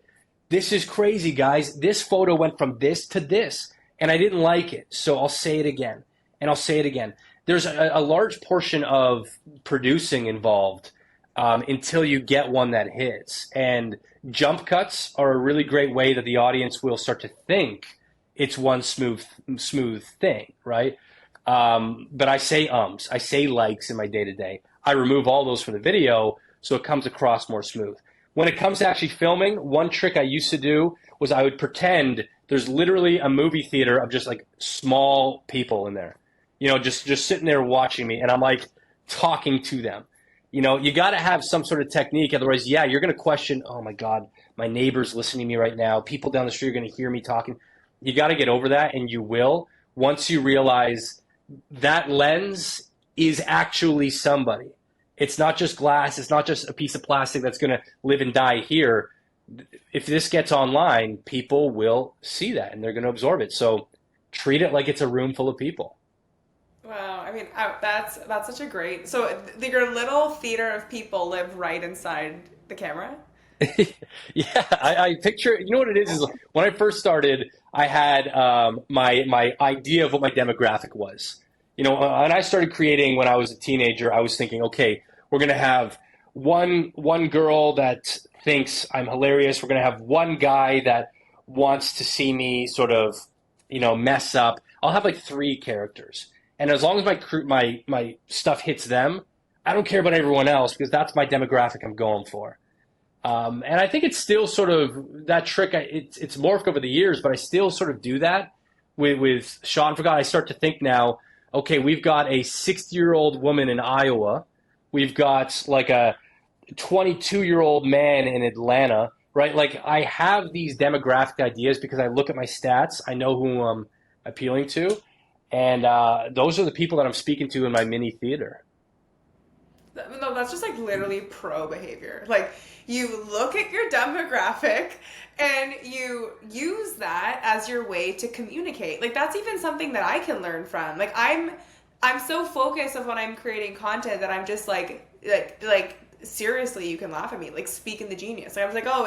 this is crazy, guys. This photo went from this to this, and I didn't like it. So I'll say it again, and I'll say it again. There's a large portion of producing involved until you get one that hits. And jump cuts are a really great way that the audience will start to think it's one smooth thing, right? But I say I say likes in my day-to-day. I remove all those from the video so it comes across more smooth. When it comes to actually filming, one trick I used to do was I would pretend there's literally a movie theater of just like small people in there, you know, just sitting there watching me, and I'm like talking to them. You know, you got to have some sort of technique. Otherwise, yeah, you're going to question, oh my God, my neighbor's listening to me right now. People down the street are going to hear me talking. You got to get over that, and you will, once you realize that lens is actually somebody. It's not just glass. It's not just a piece of plastic that's going to live and die here. If this gets online, people will see that, and they're going to absorb it. So treat it like it's a room full of people. Wow, I mean, that's such a great. So your little theater of people live right inside the camera? Yeah, I picture, you know what it is when I first started, I had my idea of what my demographic was. You know, when I started creating when I was a teenager, I was thinking, okay, we're going to have one girl that thinks I'm hilarious. We're going to have one guy that wants to see me sort of, you know, mess up. I'll have like 3 characters. And as long as my stuff hits them, I don't care about everyone else because that's my demographic I'm going for. And I think it's still sort of that trick. It's morphed over the years, but I still sort of do that with Sean Forgot. I start to think now, okay, we've got a 60-year-old woman in Iowa. We've got like a 22-year-old man in Atlanta, right? Like I have these demographic ideas because I look at my stats. I know who I'm appealing to. And those are the people that I'm speaking to in my mini theater. No, that's just like literally pro behavior. Like you look at your demographic and you use that as your way to communicate. Like that's even something that I can learn from. Like I'm so focused of when I'm creating content that I'm just like seriously, you can laugh at me. Like speaking the genius. Like I was like, oh,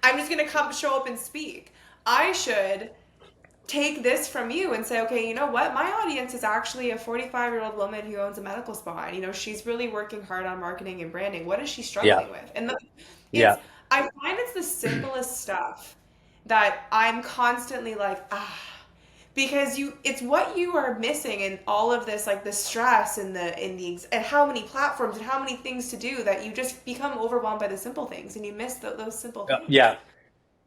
I'm just gonna show up and speak. I should take this from you and say, okay, you know what? My audience is actually a 45-year-old woman who owns a medical spa. And, you know, she's really working hard on marketing and branding. What is she struggling with? And I find it's the simplest stuff that I'm constantly like, because it's what you are missing in all of this, like the stress and and how many platforms and how many things to do that you just become overwhelmed by the simple things and you miss those simple things. Yeah.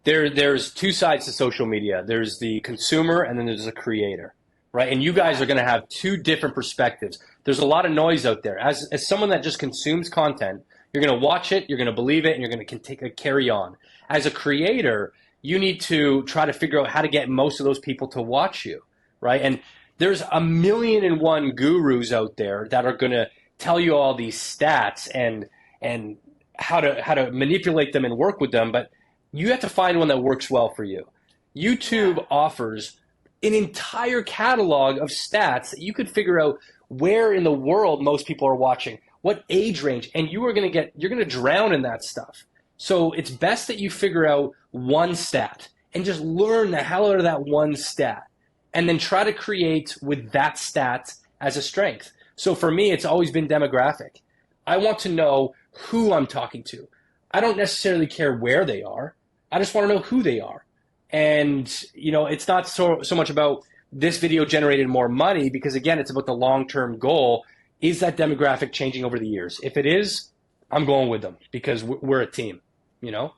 There's 2 sides to social media. There's the consumer and then there's the creator, right? And you guys are going to have 2 different perspectives. There's a lot of noise out there. As someone that just consumes content, you're going to watch it, you're going to believe it, and you're going to carry on. As a creator, you need to try to figure out how to get most of those people to watch you, right? And there's 1,000,001 gurus out there that are going to tell you all these stats and how to manipulate them and work with them, but you have to find one that works well for you. YouTube offers an entire catalog of stats that you could figure out where in the world most people are watching, what age range, and you're going to drown in that stuff. So it's best that you figure out one stat and just learn the hell out of that one stat and then try to create with that stat as a strength. So for me, it's always been demographic. I want to know who I'm talking to. I don't necessarily care where they are. I just want to know who they are. And, you know, it's not so much about this video generated more money because, again, it's about the long-term goal. Is that demographic changing over the years? If it is, I'm going with them because we're a team, you know?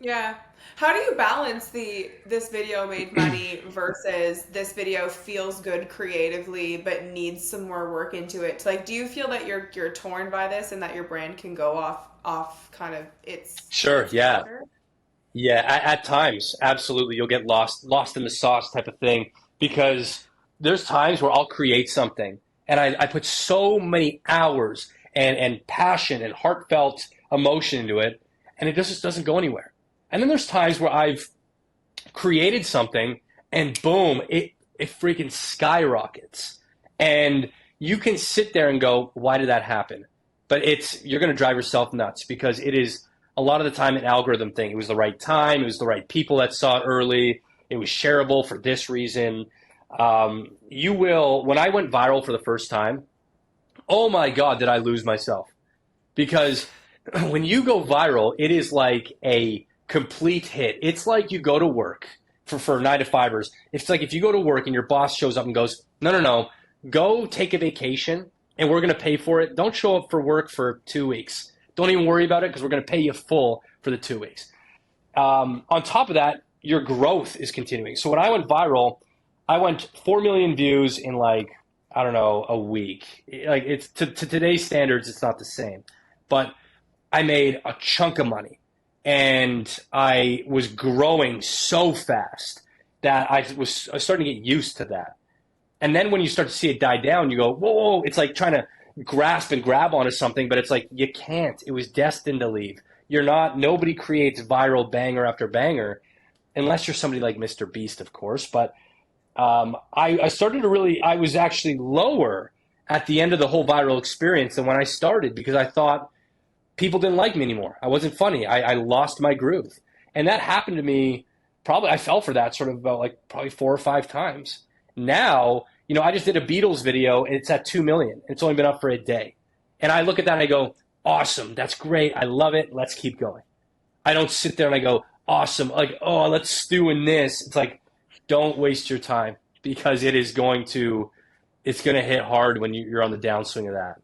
Yeah. How do you balance the this video made money versus this video feels good creatively but needs some more work into it? Like, do you feel that you're torn by this and that your brand can go off kind of Sure, its yeah. rocker? Yeah, at times, absolutely. You'll get lost in the sauce type of thing because there's times where I'll create something and I put so many hours and passion and heartfelt emotion into it, and it just doesn't go anywhere. And then there's times where I've created something and boom, it freaking skyrockets. And you can sit there and go, why did that happen? But you're going to drive yourself nuts because it is a lot of the time an algorithm thing. It was the right time, it was the right people that saw it early, it was shareable for this reason. When I went viral for the first time, oh my God, did I lose myself? Because when you go viral, it is like a complete hit. It's like you go to work for 9 to 5ers. It's like if you go to work and your boss shows up and goes, no, no, no, go take a vacation and we're going to pay for it. Don't show up for work for 2 weeks. Don't even worry about it because we're going to pay you full for the 2 weeks. On top of that, your growth is continuing. So when I went viral, I went 4 million views in like, I don't know, a week. Like it's to today's standards, it's not the same. But I made a chunk of money and I was growing so fast that I was starting to get used to that. And then when you start to see it die down, you go, whoa, whoa, it's like trying to grasp and grab onto something, but it's like you can't. It was destined to leave. Nobody creates viral banger after banger unless you're somebody like Mr. Beast, of course. But I started to really, I was actually lower at the end of the whole viral experience than when I started because I thought people didn't like me anymore. I wasn't funny. I lost my groove. And that happened to me probably, I fell for that sort of about like probably 4 or 5 times. Now, I just did a Beatles video and it's at 2 million. It's only been up for a day. And I look at that and I go, awesome. That's great. I love it. Let's keep going. I don't sit there and I go, awesome. Like, oh, let's stew in this. It's like, don't waste your time because it's going to hit hard when you're on the downswing of that.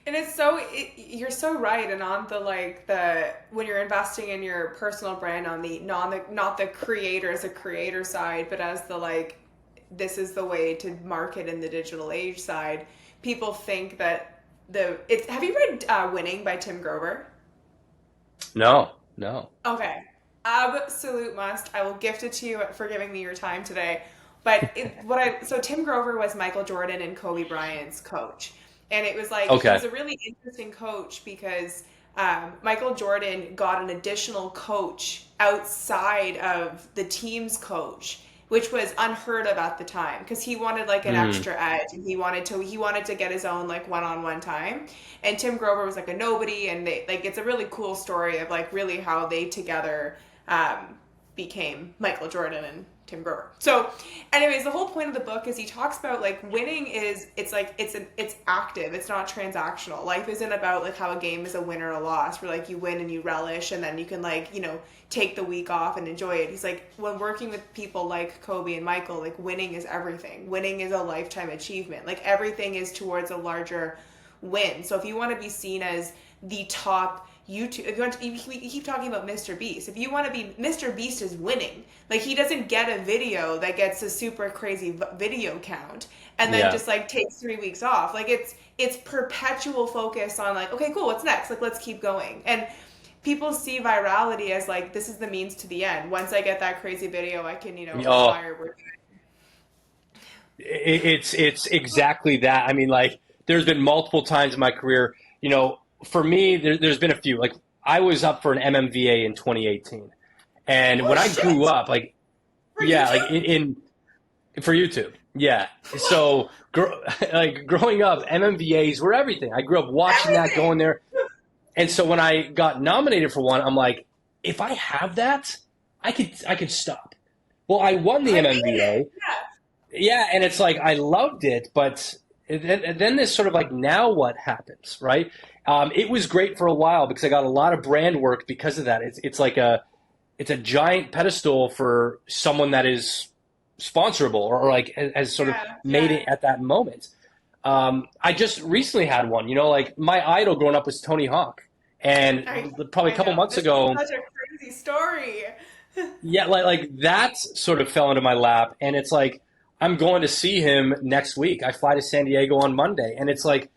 And you're so right. And on when you're investing in your personal brand on the not the creator as a creator side, but as the this is the way to market in the digital age side. People think that have you read Winning by Tim Grover? No, no. Okay. Absolute must. I will gift it to you for giving me your time today. But so Tim Grover was Michael Jordan and Kobe Bryant's coach. And it was like, he Okay. was a really interesting coach because Michael Jordan got an additional coach outside of the team's coach, which was unheard of at the time because he wanted like an Mm, extra edge and he wanted to get his own like one-on-one time. And Tim Grover was like a nobody, and it's a really cool story of like really how they together became Michael Jordan and Tim Grover. So, anyways, the whole point of the book is he talks about like winning it's active. It's not transactional. Life isn't about like how a game is a win or a loss, where like you win and you relish, and then you can take the week off and enjoy it. He's like, when working with people like Kobe and Michael, like winning is everything. Winning is a lifetime achievement. Like everything is towards a larger win. So if you want to be seen as the top YouTube, if you want to, you keep talking about Mr. Beast. If you want to be, Mr. Beast is winning. Like he doesn't get a video that gets a super crazy video count and then yeah. just like takes 3 weeks off. Like it's perpetual focus on like, okay, cool, what's next? Like let's keep going. And people see virality as like this is the means to the end. Once I get that crazy video, I can Oh, retire. it's exactly that. I mean, like, there's been multiple times in my career, for me, there's been a few. Like, I was up for an MMVA in 2018. And Oh when I grew shit! up, like, For yeah, like YouTube? for YouTube. Yeah. So, like, growing up, MMVAs were everything. I grew up watching that, Everything. going there. And so when I got nominated for one, I'm like, if I have that, I could stop. Well, I won the I made it. MMVA. Yeah, and it's like I loved it, but then this sort of like now what happens, right? It was great for a while because I got a lot of brand work because of that. It's a giant pedestal for someone that is sponsorable or like has sort of Yeah, made yeah. it at that moment. I just recently had one. Like my idol growing up was Tony Hawk, and I probably a I couple know. months This is ago, such a crazy crazy story. Yeah, like that sort of fell into my lap, and it's like I'm going to see him next week. I fly to San Diego on Monday, and it's like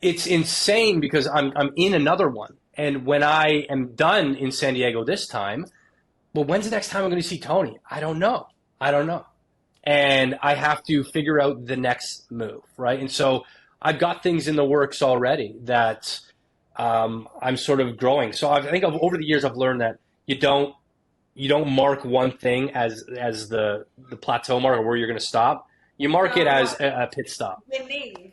it's insane because I'm in another one, and when I am done in San Diego this time, well, when's the next time I'm going to see Tony? I don't know. I don't know, and I have to figure out the next move, right? And so I've got things in the works already that I'm sort of growing. So I think over the years I've learned that you don't mark one thing as the plateau mark or where you're going to stop. You mark it as a pit stop. Winning.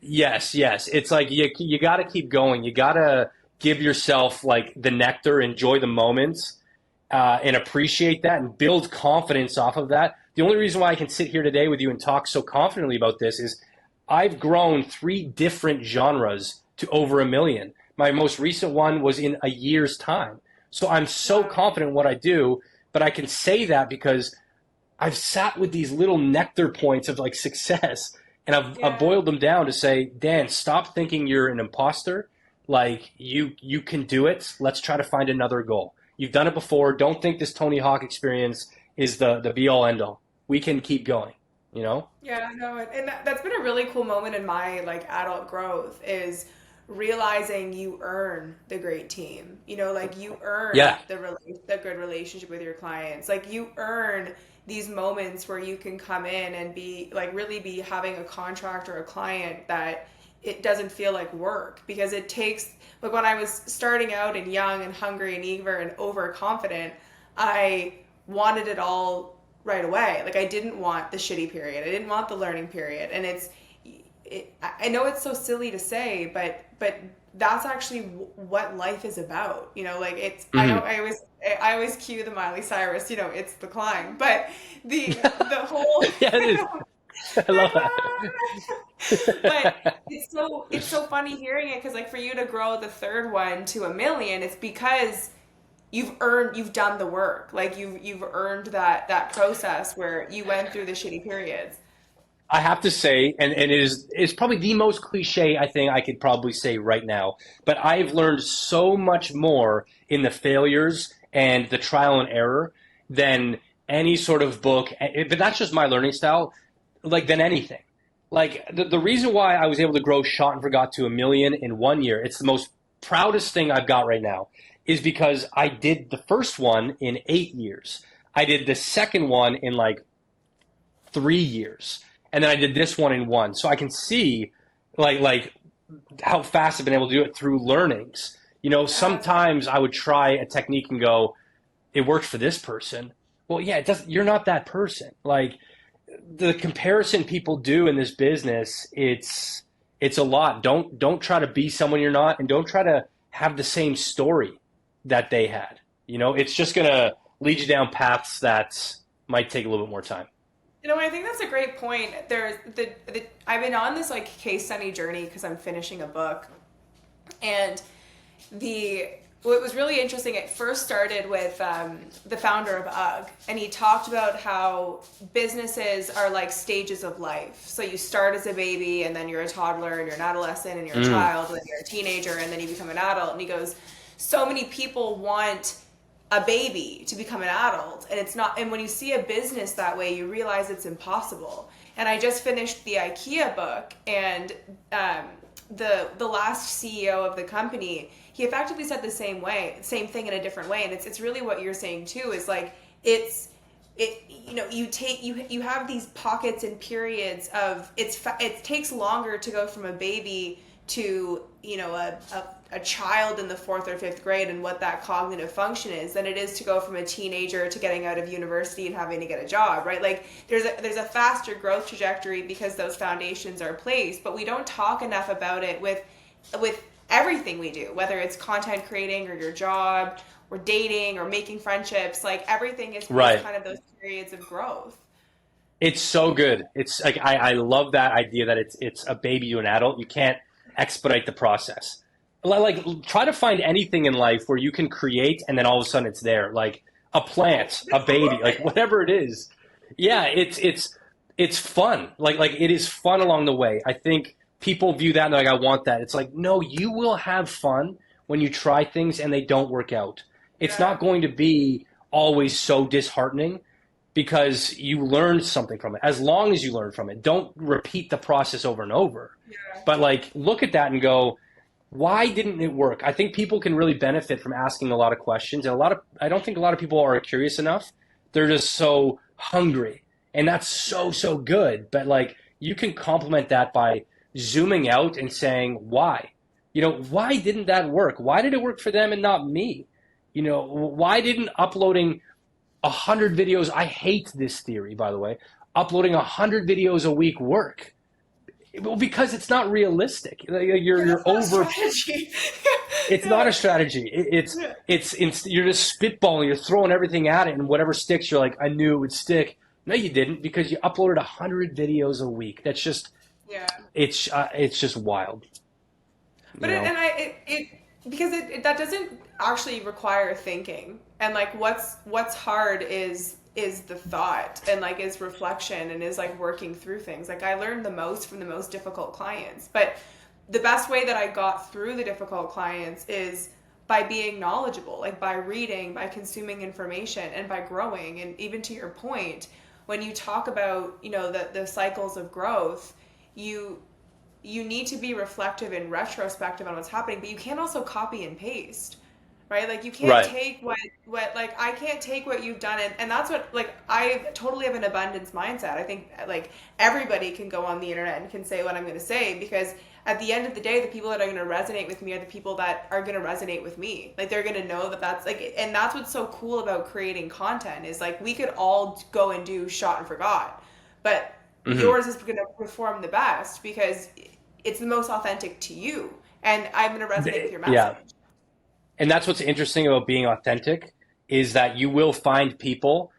Yes. It's like you got to keep going. You got to give yourself like the nectar, enjoy the moments, and appreciate that and build confidence off of that. The only reason why I can sit here today with you and talk so confidently about this is I've grown 3 different genres to over 1 million. My most recent one was in a year's time. So I'm so confident in what I do, but I can say that because I've sat with these little nectar points of like success, and I've boiled them down to say, Dan, stop thinking you're an imposter. Like you can do it. Let's try to find another goal. You've done it before. Don't think this Tony Hawk experience is the be all end all. We can keep going, you know? Yeah, no, and that's been a really cool moment in my like adult growth is realizing you earn the great team. You know, like you earn the good relationship with your clients. Like you earn these moments where you can come in and be like really be having a contract or a client that it doesn't feel like work, because it takes like when I was starting out and young and hungry and eager and overconfident, I wanted it all right away. Like I didn't want the shitty period. I didn't want the learning period. And I know it's so silly to say, but that's actually what life is about. You know, like it's, I always cue the Miley Cyrus, you know, it's the climb, but the whole, Yeah, it is. I love that. but it's so funny hearing it. 'Cause like for you to grow the third one to 1 million, it's because you've done the work. Like you've earned that process where you went through the shitty periods. I have to say, and it's probably the most cliche I think I could probably say right now, but I've learned so much more in the failures and the trial and error than any sort of book, but that's just my learning style, like than anything. Like the reason why I was able to grow Shot and Forgot to 1 million in 1 year, it's the most proudest thing I've got right now, is because I did the first one in 8 years. I did the second one in like 3 years. And then I did this one in 1. So I can see like how fast I've been able to do it through learnings. You know, sometimes I would try a technique and go, it worked for this person. Well, yeah, it doesn't. You're not that person. Like the comparison people do in this business, it's a lot. Don't try to be someone you're not, and don't try to have the same story that they had. You know, it's just gonna lead you down paths that might take a little bit more time. You know, I think that's a great point. There's I've been on this like case study journey because I'm finishing a book, and what was really interesting, it first started with the founder of UGG, and he talked about how businesses are like stages of life. So you start as a baby, and then you're a toddler, and you're an adolescent, and you're a child, and then you're a teenager, and then you become an adult. And he goes, so many people want a baby to become an adult, and it's not. And when you see a business that way, you realize it's impossible. And I just finished the IKEA book, and the last CEO of the company, he effectively said the same thing in a different way. And it's really what you're saying too, is like you know, you have these pockets and periods of it takes longer to go from a baby to, you know, a child in the 4th or 5th grade and what that cognitive function is than it is to go from a teenager to getting out of university and having to get a job, right? Like there's a faster growth trajectory because those foundations are placed, but we don't talk enough about it with everything we do, whether it's content creating or your job or dating or making friendships. Like everything is right. Kind of those periods of growth. It's so good. It's like I love that idea that it's a baby to an adult. You can't expedite the process. Like try to find anything in life where you can create and then all of a sudden it's there. Like a plant, a baby, like whatever it is. Yeah, it's fun. Like it is fun along the way. I think people view that and they're like, I want that. It's like, no, you will have fun when you try things and they don't work out. It's Yeah. not going to be always so disheartening because you learned something from it. As long as you learn from it, don't repeat the process over and over. Yeah. But like, look at that and go, why didn't it work? I think people can really benefit from asking a lot of questions. And I don't think a lot of people are curious enough. They're just so hungry. And that's so good. But like, you can complement that by zooming out and saying, why? Why didn't that work? Why did it work for them and not me? Why didn't uploading 100 videos, I hate this theory, by the way, uploading 100 videos a week work? Well, because it's not realistic. You're over. Strategy. It's not a strategy. You're just spitballing. You're throwing everything at it, and whatever sticks, you're like, I knew it would stick. No, you didn't, because you uploaded 100 videos a week. That's just, Yeah. it's just wild. But because that doesn't actually require thinking, and like what's hard is the thought, and like is reflection, and is like working through things. Like I learned the most from the most difficult clients, but the best way that I got through the difficult clients is by being knowledgeable, like by reading, by consuming information, and by growing. And even to your point, when you talk about the cycles of growth, you need to be reflective and retrospective on what's happening, but you can't also copy and paste, right? Like you can't take what like I can't take what you've done, and that's what, like, I totally have an abundance mindset. I think like everybody can go on the internet and can say what I'm going to say, because at the end of the day, the people that are going to resonate with me are the people that are going to resonate with me. Like they're going to know that that's like, and that's what's so cool about creating content is like we could all go and do shot and forgot, but yours is going to perform the best because it's the most authentic to you, and I'm going to resonate with your message. Yeah. And that's what's interesting about being authentic, is that you will find people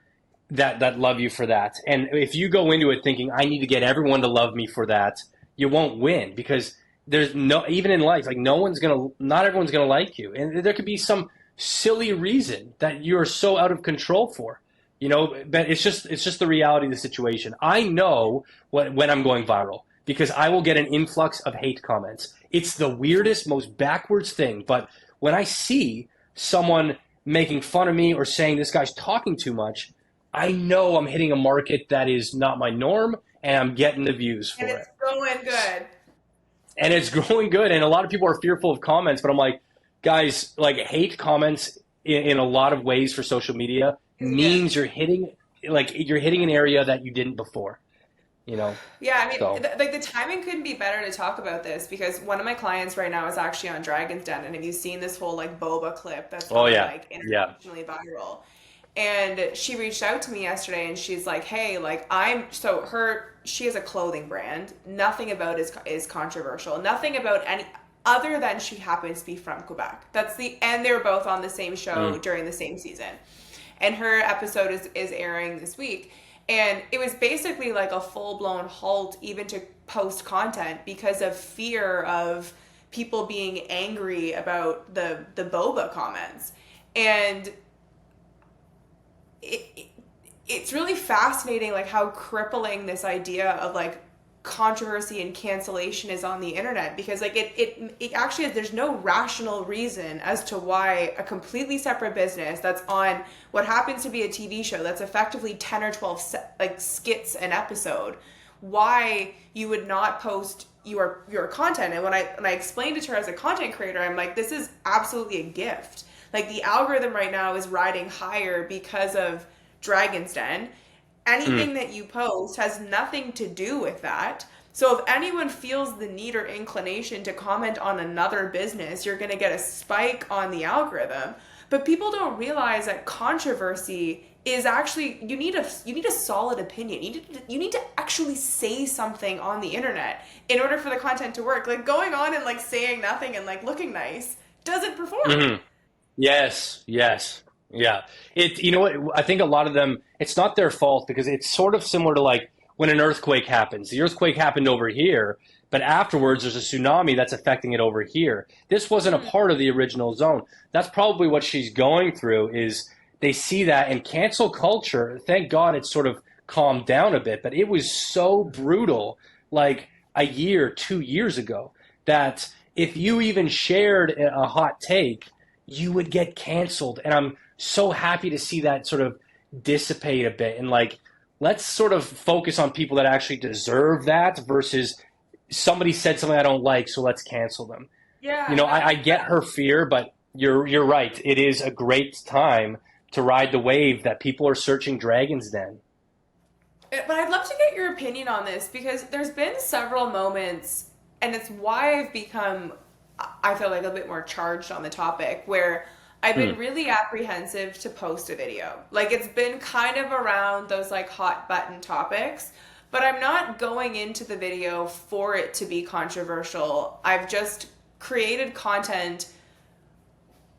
that love you for that. And if you go into it thinking, I need to get everyone to love me for that, you won't win, because there's even in life, like not everyone's going to like you. And there could be some silly reason that you're so out of control for, but it's just the reality of the situation. I know when I'm going viral, because I will get an influx of hate comments. It's the weirdest, most backwards thing. But when I see someone making fun of me or saying this guy's talking too much, I know I'm hitting a market that is not my norm, and I'm getting the views for it. And it's going good. And it's growing good. And a lot of people are fearful of comments, but I'm like, guys, like hate comments in a lot of ways for social media means you're hitting an area that you didn't before. Yeah, I mean, like the timing couldn't be better to talk about this, because one of my clients right now is actually on Dragon's Den, and have you seen this whole like boba clip that's like internationally viral? And she reached out to me yesterday, and she's like, "Hey, like she has a clothing brand. Nothing about it is controversial. Nothing about any other than she happens to be from Quebec. And they were both on the same show during the same season, and her episode is airing this week." And it was basically like a full-blown halt even to post content because of fear of people being angry about the boba comments. And it's really fascinating, like how crippling this idea of like controversy and cancellation is on the internet, because like it actually, there's no rational reason as to why a completely separate business that's on what happens to be a TV show that's effectively 10 or 12 like skits an episode, why you would not post your content. And when I explained it to her as a content creator, I'm like, this is absolutely a gift. Like the algorithm right now is riding higher because of Dragon's Den. Anything that you post has nothing to do with that. So if anyone feels the need or inclination to comment on another business, you're going to get a spike on the algorithm. But people don't realize that controversy is actually, you need a solid opinion. You need to actually say something on the internet in order for the content to work. Like going on and like saying nothing and like looking nice doesn't perform. Yes. Yeah. You know what? I think a lot of them, it's not their fault, because it's sort of similar to like when an earthquake happens. The earthquake happened over here, but afterwards there's a tsunami that's affecting it over here. This wasn't a part of the original zone. That's probably what she's going through, is they see that, and cancel culture, thank God it's sort of calmed down a bit, but it was so brutal like a year, 2 years ago, that if you even shared a hot take, you would get canceled. And I'm so happy to see that sort of dissipate a bit. And like, let's sort of focus on people that actually deserve that versus somebody said something I don't like, so let's cancel them. Yeah. You know, I get her fear, but you're right. It is a great time to ride the wave that people are searching Dragon's Den. But I'd love to get your opinion on this because there's been several moments, and it's why I've become, I feel like, a bit more charged on the topic, where I've been really apprehensive to post a video. Like, it's been kind of around those like hot button topics, but I'm not going into the video for it to be controversial. I've just created content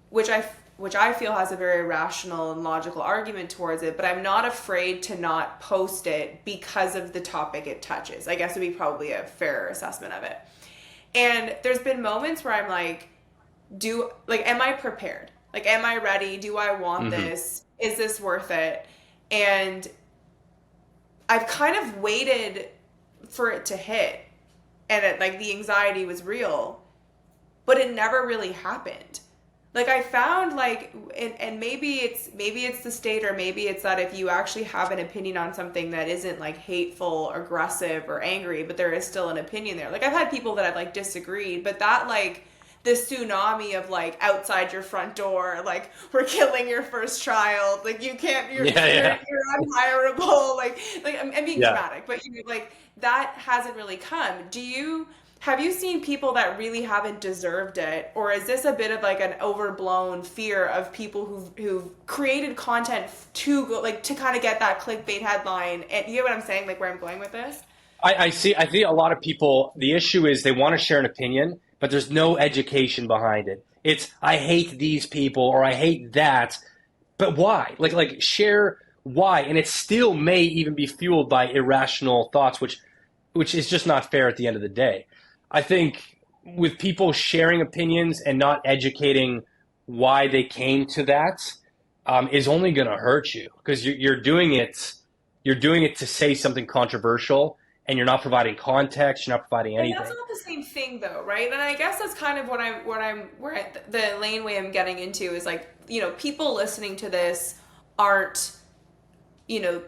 which I feel has a very rational and logical argument towards it, but I'm not afraid to not post it because of the topic it touches. I guess would be probably a fair assessment of it. And there's been moments where I'm like, am I prepared? Like, am I ready? Do I want this? Is this worth it? And I've kind of waited for it to hit, and like the anxiety was real, but it never really happened. Like, I found like, and maybe it's the state, or maybe it's that if you actually have an opinion on something that isn't like hateful, aggressive, or angry, but there is still an opinion there. Like, I've had people that I've like disagreed, but that like the tsunami of like outside your front door, like we're killing your first child, like you can't, you're unhireable, like I'm being dramatic, but you know, like that hasn't really come. Have you seen people that really haven't deserved it? Or is this a bit of like an overblown fear of people who've created content to go, like, to kind of get that clickbait headline? And you get what I'm saying, like where I'm going with this? I think a lot of people, the issue is they want to share an opinion, but there's no education behind it. It's, I hate these people, or I hate that, but why? Like share why. And it still may even be fueled by irrational thoughts, which is just not fair at the end of the day. I think with people sharing opinions and not educating why they came to that is only going to hurt you, because you're doing it to say something controversial, and you're not providing context. You're not providing anything. And that's not the same thing, though, right? And I guess that's kind of where the laneway I'm getting into is like, you know, people listening to this aren't, you know,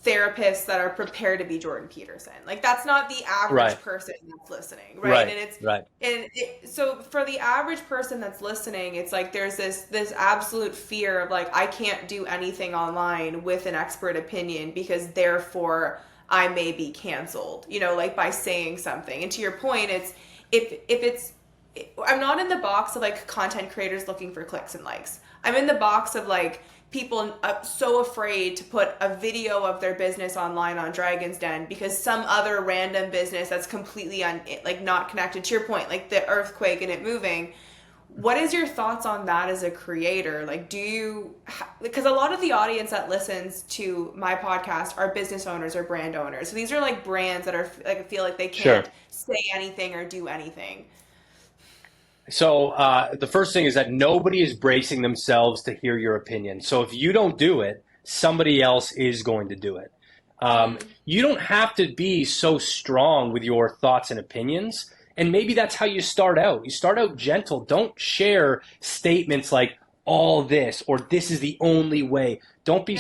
therapists that are prepared to be Jordan Peterson. Like, that's not the average person that's listening, right? And it's so for the average person that's listening, it's like there's this absolute fear of like, I can't do anything online with an expert opinion because therefore I may be canceled, you know, like by saying something. And to your point, it's I'm not in the box of like content creators looking for clicks and likes. I'm in the box of like people so afraid to put a video of their business online on Dragon's Den because some other random business that's completely not connected, to your point, like the earthquake and it moving. What is your thoughts on that as a creator? Like, because a lot of the audience that listens to my podcast are business owners or brand owners. So these are like brands that are like, feel like they can't say anything or do anything. So the first thing is that nobody is bracing themselves to hear your opinion. So if you don't do it, somebody else is going to do it. You don't have to be so strong with your thoughts and opinions. And maybe that's how you start out. You start out gentle. Don't share statements like all this or this is the only way. Don't be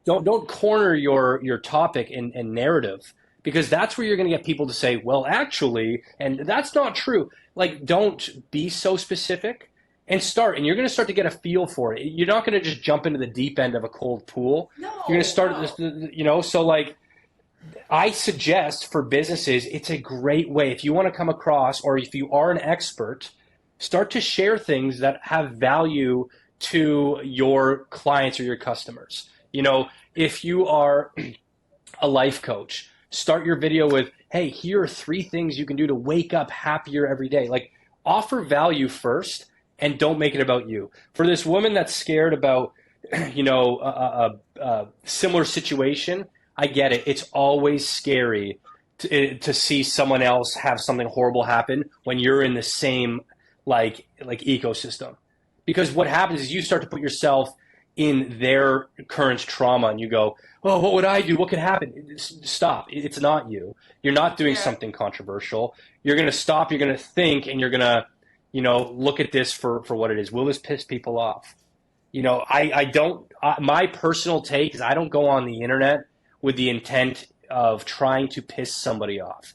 don't corner your topic and narrative, because that's where you're going to get people to say, well, actually, and that's not true. Like, don't be so specific and start. And you're going to start to get a feel for it. You're not going to just jump into the deep end of a cold pool. No, you're going to start, you know, so like, I suggest for businesses, it's a great way. If you want to come across, or if you are an expert, start to share things that have value to your clients or your customers. You know, if you are a life coach, start your video with, hey, here are 3 things you can do to wake up happier every day. Like, offer value first and don't make it about you. For this woman that's scared about, you know, a similar situation, I get it. It's always scary to see someone else have something horrible happen when you're in the same like ecosystem. Because what happens is you start to put yourself in their current trauma and you go, oh, what would I do? What could happen? Stop. It's not you. You're not doing something controversial. You're going to stop. You're going to think, and you're going to, look at this for what it is. Will this piss people off? I don't, my personal take is I don't go on the internet with the intent of trying to piss somebody off.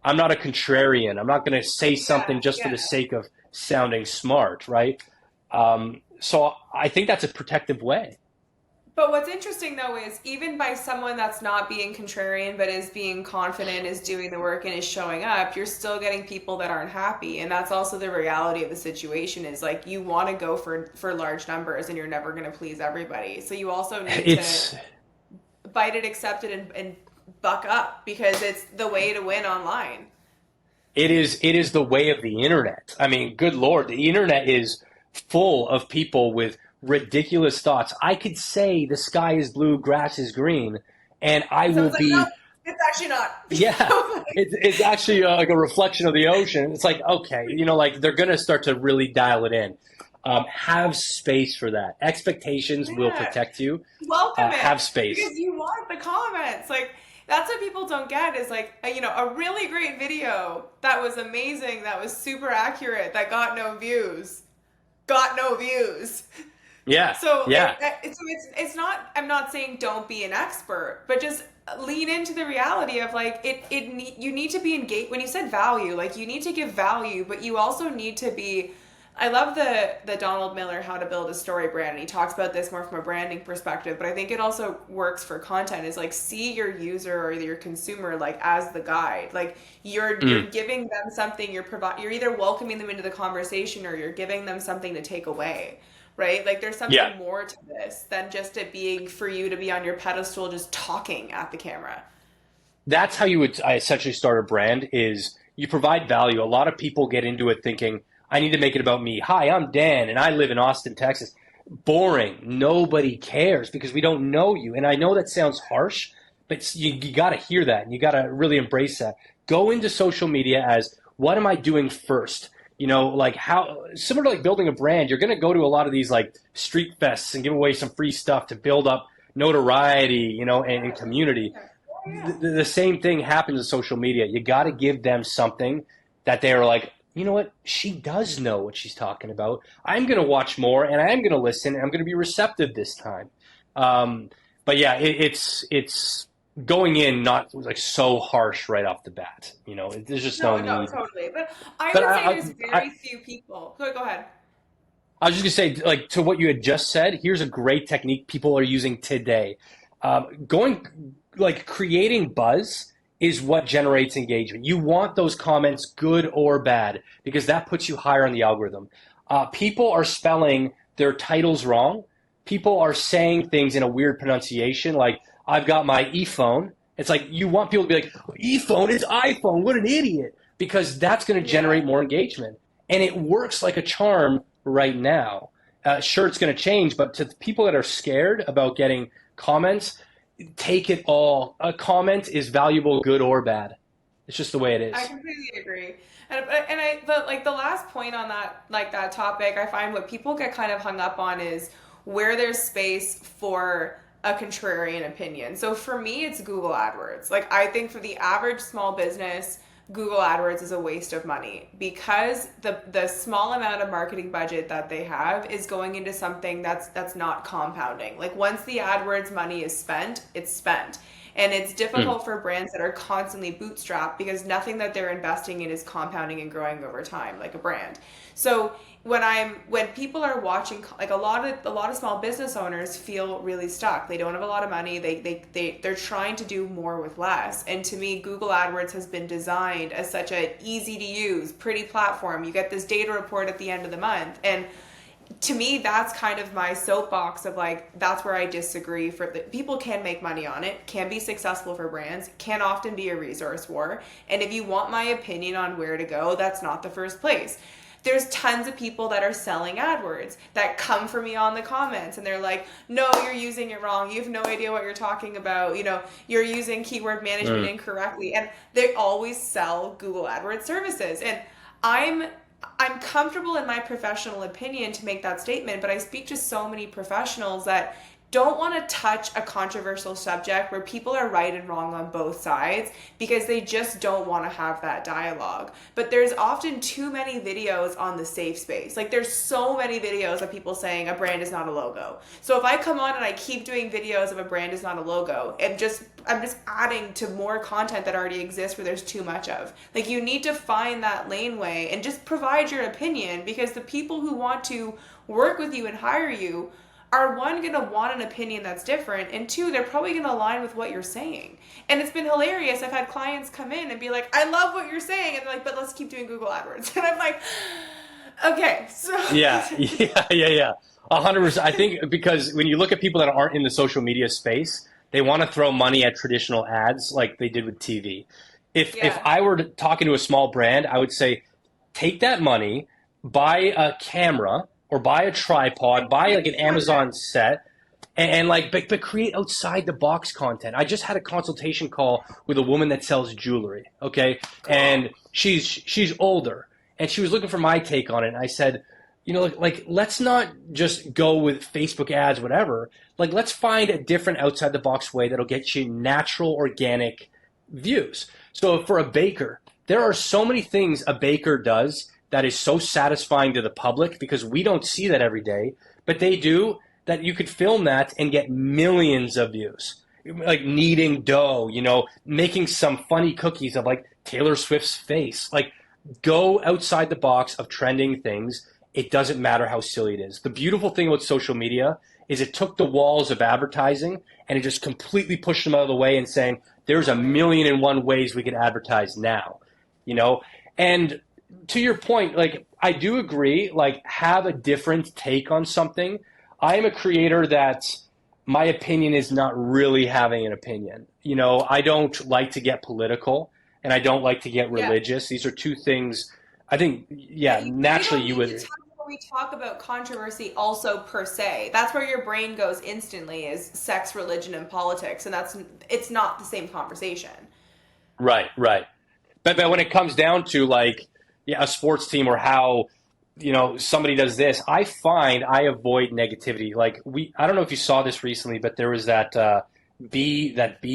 I'm not a contrarian. I'm not going to say something just for the sake of sounding smart, right? So I think that's a protective way. But what's interesting though is even by someone that's not being contrarian but is being confident, is doing the work and is showing up, you're still getting people that aren't happy. And that's also the reality of the situation is like you want to go for large numbers and you're never going to please everybody. So you also need to bite it, accept it, and buck up because it's the way to win online. It is the way of the internet. I mean, good Lord, the internet is full of people with ridiculous thoughts. I could say the sky is blue, grass is green, and I will be. No, it's actually not. Yeah, it's actually like a reflection of the ocean. It's like, okay, like they're going to start to really dial it in. Have space for that. Expectations will protect you. Welcome it. Have space. Because you want the comments. Like, that's what people don't get is like, a really great video that was amazing, that was super accurate, that got no views. Got no views. Yeah. So yeah. It's not. I'm not saying don't be an expert, but just lean into the reality of like you need to be engaged. When you said value, like you need to give value, but you also need to be. I love the Donald Miller How to Build a Story Brand. And he talks about this more from a branding perspective, but I think it also works for content. Is like see your user or your consumer like as the guide. Like you're giving them something. You're either welcoming them into the conversation or you're giving them something to take away. Right? Like there's something more to this than just it being for you to be on your pedestal just talking at the camera. That's how you would essentially start a brand is you provide value. A lot of people get into it thinking, I need to make it about me. Hi, I'm Dan and I live in Austin, Texas. Boring. Nobody cares because we don't know you. And I know that sounds harsh, but you got to hear that and you got to really embrace that. Go into social media as what am I doing first? Like how similar to like building a brand, you're going to go to a lot of these like street fests and give away some free stuff to build up notoriety, and community. The same thing happens in social media. You got to give them something that they're like, you know what? She does know what she's talking about. I'm going to watch more and I'm going to listen and I'm going to be receptive this time. But yeah, it's going in not like so harsh right off the bat. There's just no need. No, totally. But I would say there's very few people. Go ahead. I was just going to say, like, to what you had just said, here's a great technique people are using today. Creating buzz is what generates engagement. You want those comments, good or bad, because that puts you higher on the algorithm. People are spelling their titles wrong. People are saying things in a weird pronunciation, like, I've got my e-phone. It's like you want people to be like, e-phone is iPhone. What an idiot. Because that's going to generate more engagement. And it works like a charm right now. Sure, it's going to change, but to the people that are scared about getting comments, take it all. A comment is valuable, good or bad. It's just the way it is. I completely agree. But the last point on that topic, I find what people get kind of hung up on is where there's space for a contrarian opinion. So for me, it's Google AdWords. Like I think for the average small business, Google AdWords is a waste of money because the small amount of marketing budget that they have is going into something that's not compounding. Like once the AdWords money is spent, it's spent. And it's difficult for brands that are constantly bootstrapped because nothing that they're investing in is compounding and growing over time, like a brand. So when people are watching, like a lot of small business owners feel really stuck. They don't have a lot of money. They're trying to do more with less. And to me, Google AdWords has been designed as such an easy to use, pretty platform. You get this data report at the end of the month. And to me, that's kind of my soapbox of like, that's where I disagree. People can make money on it, can be successful for brands, can often be a resource war. And if you want my opinion on where to go, that's not the first place. There's tons of people that are selling AdWords that come for me on the comments and they're like, no, you're using it wrong. You have no idea what you're talking about. You're using keyword management incorrectly. And they always sell Google AdWords services. And I'm comfortable in my professional opinion to make that statement, but I speak to so many professionals that don't want to touch a controversial subject where people are right and wrong on both sides because they just don't want to have that dialogue. But there's often too many videos on the safe space. Like there's so many videos of people saying a brand is not a logo. So if I come on and I keep doing videos of a brand is not a logo, I'm just adding to more content that already exists where there's too much of. Like you need to find that laneway and just provide your opinion, because the people who want to work with you and hire you are, one, going to want an opinion that's different, and two, they're probably going to align with what you're saying. And it's been hilarious. I've had clients come in and be like, I love what you're saying. And they're like, but let's keep doing Google AdWords. And I'm like, okay. So Yeah. 100%. I think because when you look at people that aren't in the social media space, they want to throw money at traditional ads like they did with TV. If I were talking to a small brand, I would say, take that money, buy a camera, or buy a tripod, buy like an Amazon set, and like, but create outside the box content. I just had a consultation call with a woman that sells jewelry, okay? And she's older, and she was looking for my take on it. And I said, you know, like let's not just go with Facebook ads, whatever. Like, let's find a different outside the box way that'll get you natural, organic views. So for a baker, there are so many things a baker does that is so satisfying to the public because we don't see that every day, but they do, that you could film that and get millions of views. Like kneading dough, you know, making some funny cookies of like Taylor Swift's face. Like, go outside the box of trending things. It doesn't matter how silly it is. The beautiful thing about social media is it took the walls of advertising and it just completely pushed them out of the way and saying, there's a million and one ways we can advertise now, you know? And to your point, like, I do agree, like, have a different take on something. I am a creator that my opinion is not really having an opinion. You know, I don't like to get political and I don't like to get religious. These are two things I think, naturally you would. We talk about controversy also per se. That's where your brain goes instantly, is sex, religion, and politics. And it's not the same conversation. Right. But when it comes down to like, a sports team or how, you know, somebody does this, I find I avoid negativity. Like I don't know if you saw this recently, but there was that bee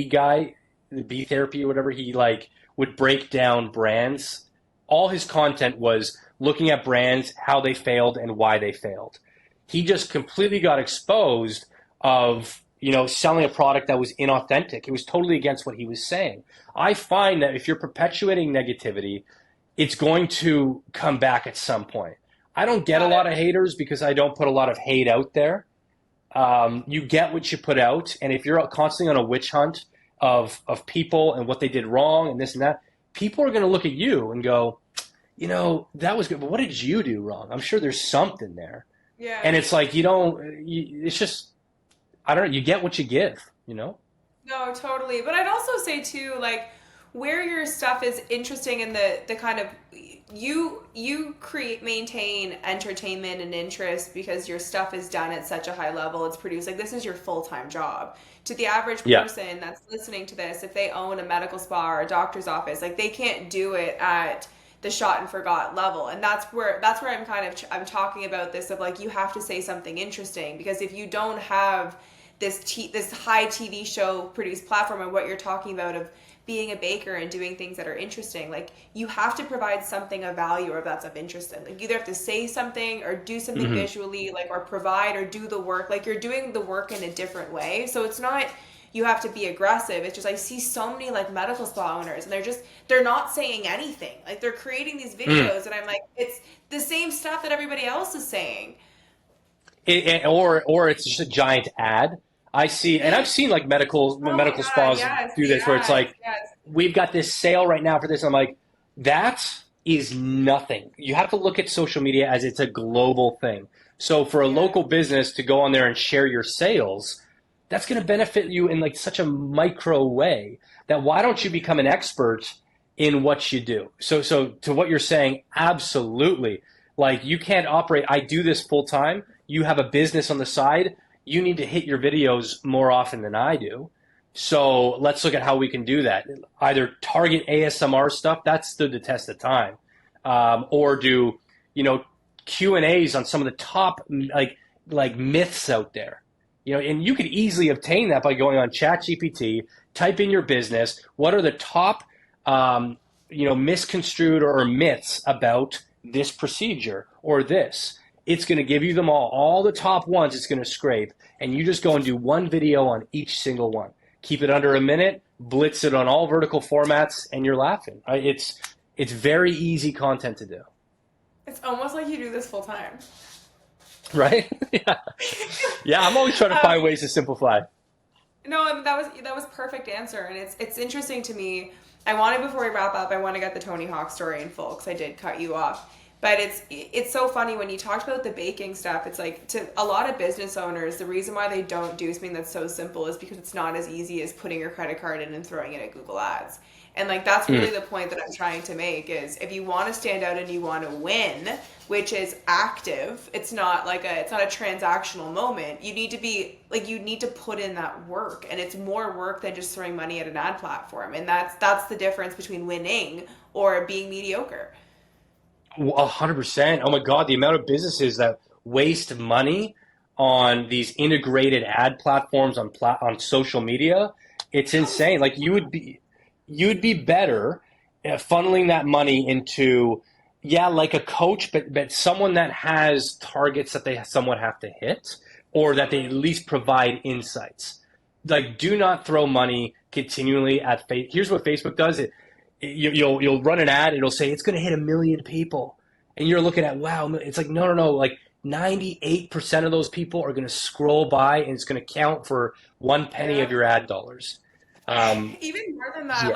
guy, the bee therapy or whatever. He like would break down brands. All his content was looking at brands, how they failed and why they failed. He just completely got exposed of, you know, selling a product that was inauthentic. It was totally against what he was saying. I find that if you're perpetuating negativity, it's going to come back at some point. I don't get a lot of haters because I don't put a lot of hate out there. You get what you put out. And if you're constantly on a witch hunt of people and what they did wrong and this and that, people are going to look at you and go, you know, that was good, but what did you do wrong? I'm sure there's something there. Yeah. And it's like, it's just, I don't know, you get what you give, you know? No, totally. But I'd also say too, like, where your stuff is interesting in the kind of, you maintain entertainment and interest because your stuff is done at such a high level. It's produced, like, this is your full-time job. To the average person that's listening to this, if they own a medical spa or a doctor's office, like, they can't do it at the shot and forgot level. And that's where I'm talking about this of, like, you have to say something interesting, because if you don't have this high TV show produced platform and what you're talking about of being a baker and doing things that are interesting, like, you have to provide something of value or that's of interest. And like, you either have to say something or do something visually, like, or provide or do the work. Like, you're doing the work in a different way. So it's not, you have to be aggressive. It's just, I see so many like medical spa owners and they're not saying anything. Like, they're creating these videos and I'm like, it's the same stuff that everybody else is saying. Or it's just a giant ad. I see, and I've seen like medical spas do this, where it's like, we've got this sale right now for this. I'm like, that is nothing. You have to look at social media as it's a global thing. So for a local business to go on there and share your sales, that's going to benefit you in like such a micro way that why don't you become an expert in what you do? So to what you're saying, absolutely. Like, you can't operate, I do this full time. You have a business on the side. You need to hit your videos more often than I do. So let's look at how we can do that. Either target ASMR stuff, that stood the test of time, or do, you know, Q&As on some of the top like myths out there. And you could easily obtain that by going on ChatGPT, type in your business, what are the top, misconstrued or myths about this procedure or this. It's going to give you them all the top ones it's going to scrape, and you just go and do one video on each single one. Keep it under a minute, blitz it on all vertical formats, and you're laughing. It's very easy content to do. It's almost like you do this full time. Right? Yeah. Yeah, I'm always trying to find ways to simplify. No, I mean, that was perfect answer, and it's interesting to me. Before we wrap up, I want to get the Tony Hawk story in full because I did cut you off. But it's so funny when you talked about the baking stuff. It's like, to a lot of business owners, the reason why they don't do something that's so simple is because it's not as easy as putting your credit card in and throwing it at Google Ads. And like, that's really the point that I'm trying to make is if you want to stand out and you want to win, which is active, it's not a transactional moment. You need to put in that work, and it's more work than just throwing money at an ad platform. And that's the difference between winning or being mediocre. 100%. Oh my God, the amount of businesses that waste money on these integrated ad platforms on social media, it's insane. Like you'd be better at funneling that money into, like a coach, but someone that has targets that they somewhat have to hit, or that they at least provide insights. Like, do not throw money continually at Facebook. Here's what Facebook does. You'll run an ad, it'll say it's going to hit 1 million people. And you're looking at, wow, it's like, no. Like 98% of those people are going to scroll by, and it's going to count for 1 penny of your ad dollars. Even more than that,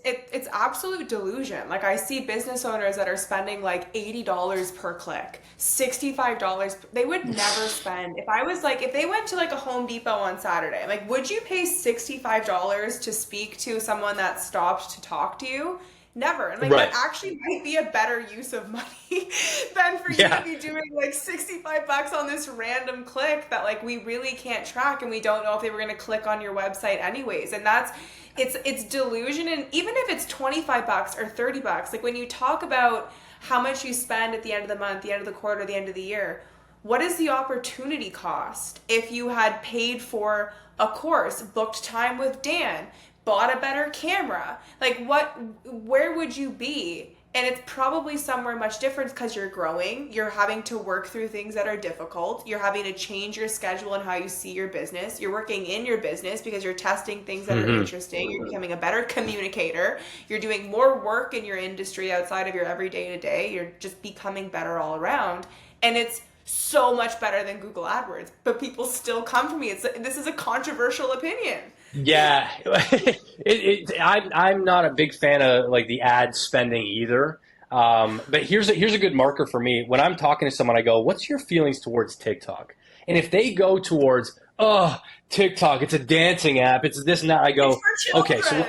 it's absolute delusion. Like I see business owners that are spending like $80 per click, $65. They would never spend. If they went to like a Home Depot on Saturday, like, would you pay $65 to speak to someone that stopped to talk to you? Never. And that actually might be a better use of money than for you to be doing like $65 on this random click that like we really can't track, and we don't know if they were going to click on your website anyways. And it's delusion. And even if it's $25 or $30, like when you talk about how much you spend at the end of the month, the end of the quarter, the end of the year, what is the opportunity cost if you had paid for a course, booked time with Dan, bought a better camera? Like where would you be? And it's probably somewhere much different because you're growing, you're having to work through things that are difficult, you're having to change your schedule and how you see your business, you're working in your business because you're testing things that are interesting, you're becoming a better communicator, you're doing more work in your industry outside of your everyday to day, you're just becoming better all around. And it's so much better than Google AdWords, but people still come for me. This is a controversial opinion. Yeah, I'm not a big fan of like the ad spending either. But here's a good marker for me. When I'm talking to someone, I go, "What's your feelings towards TikTok?" And if they go towards, "Oh, TikTok, it's a dancing app, it's this and that," I go, "Okay, so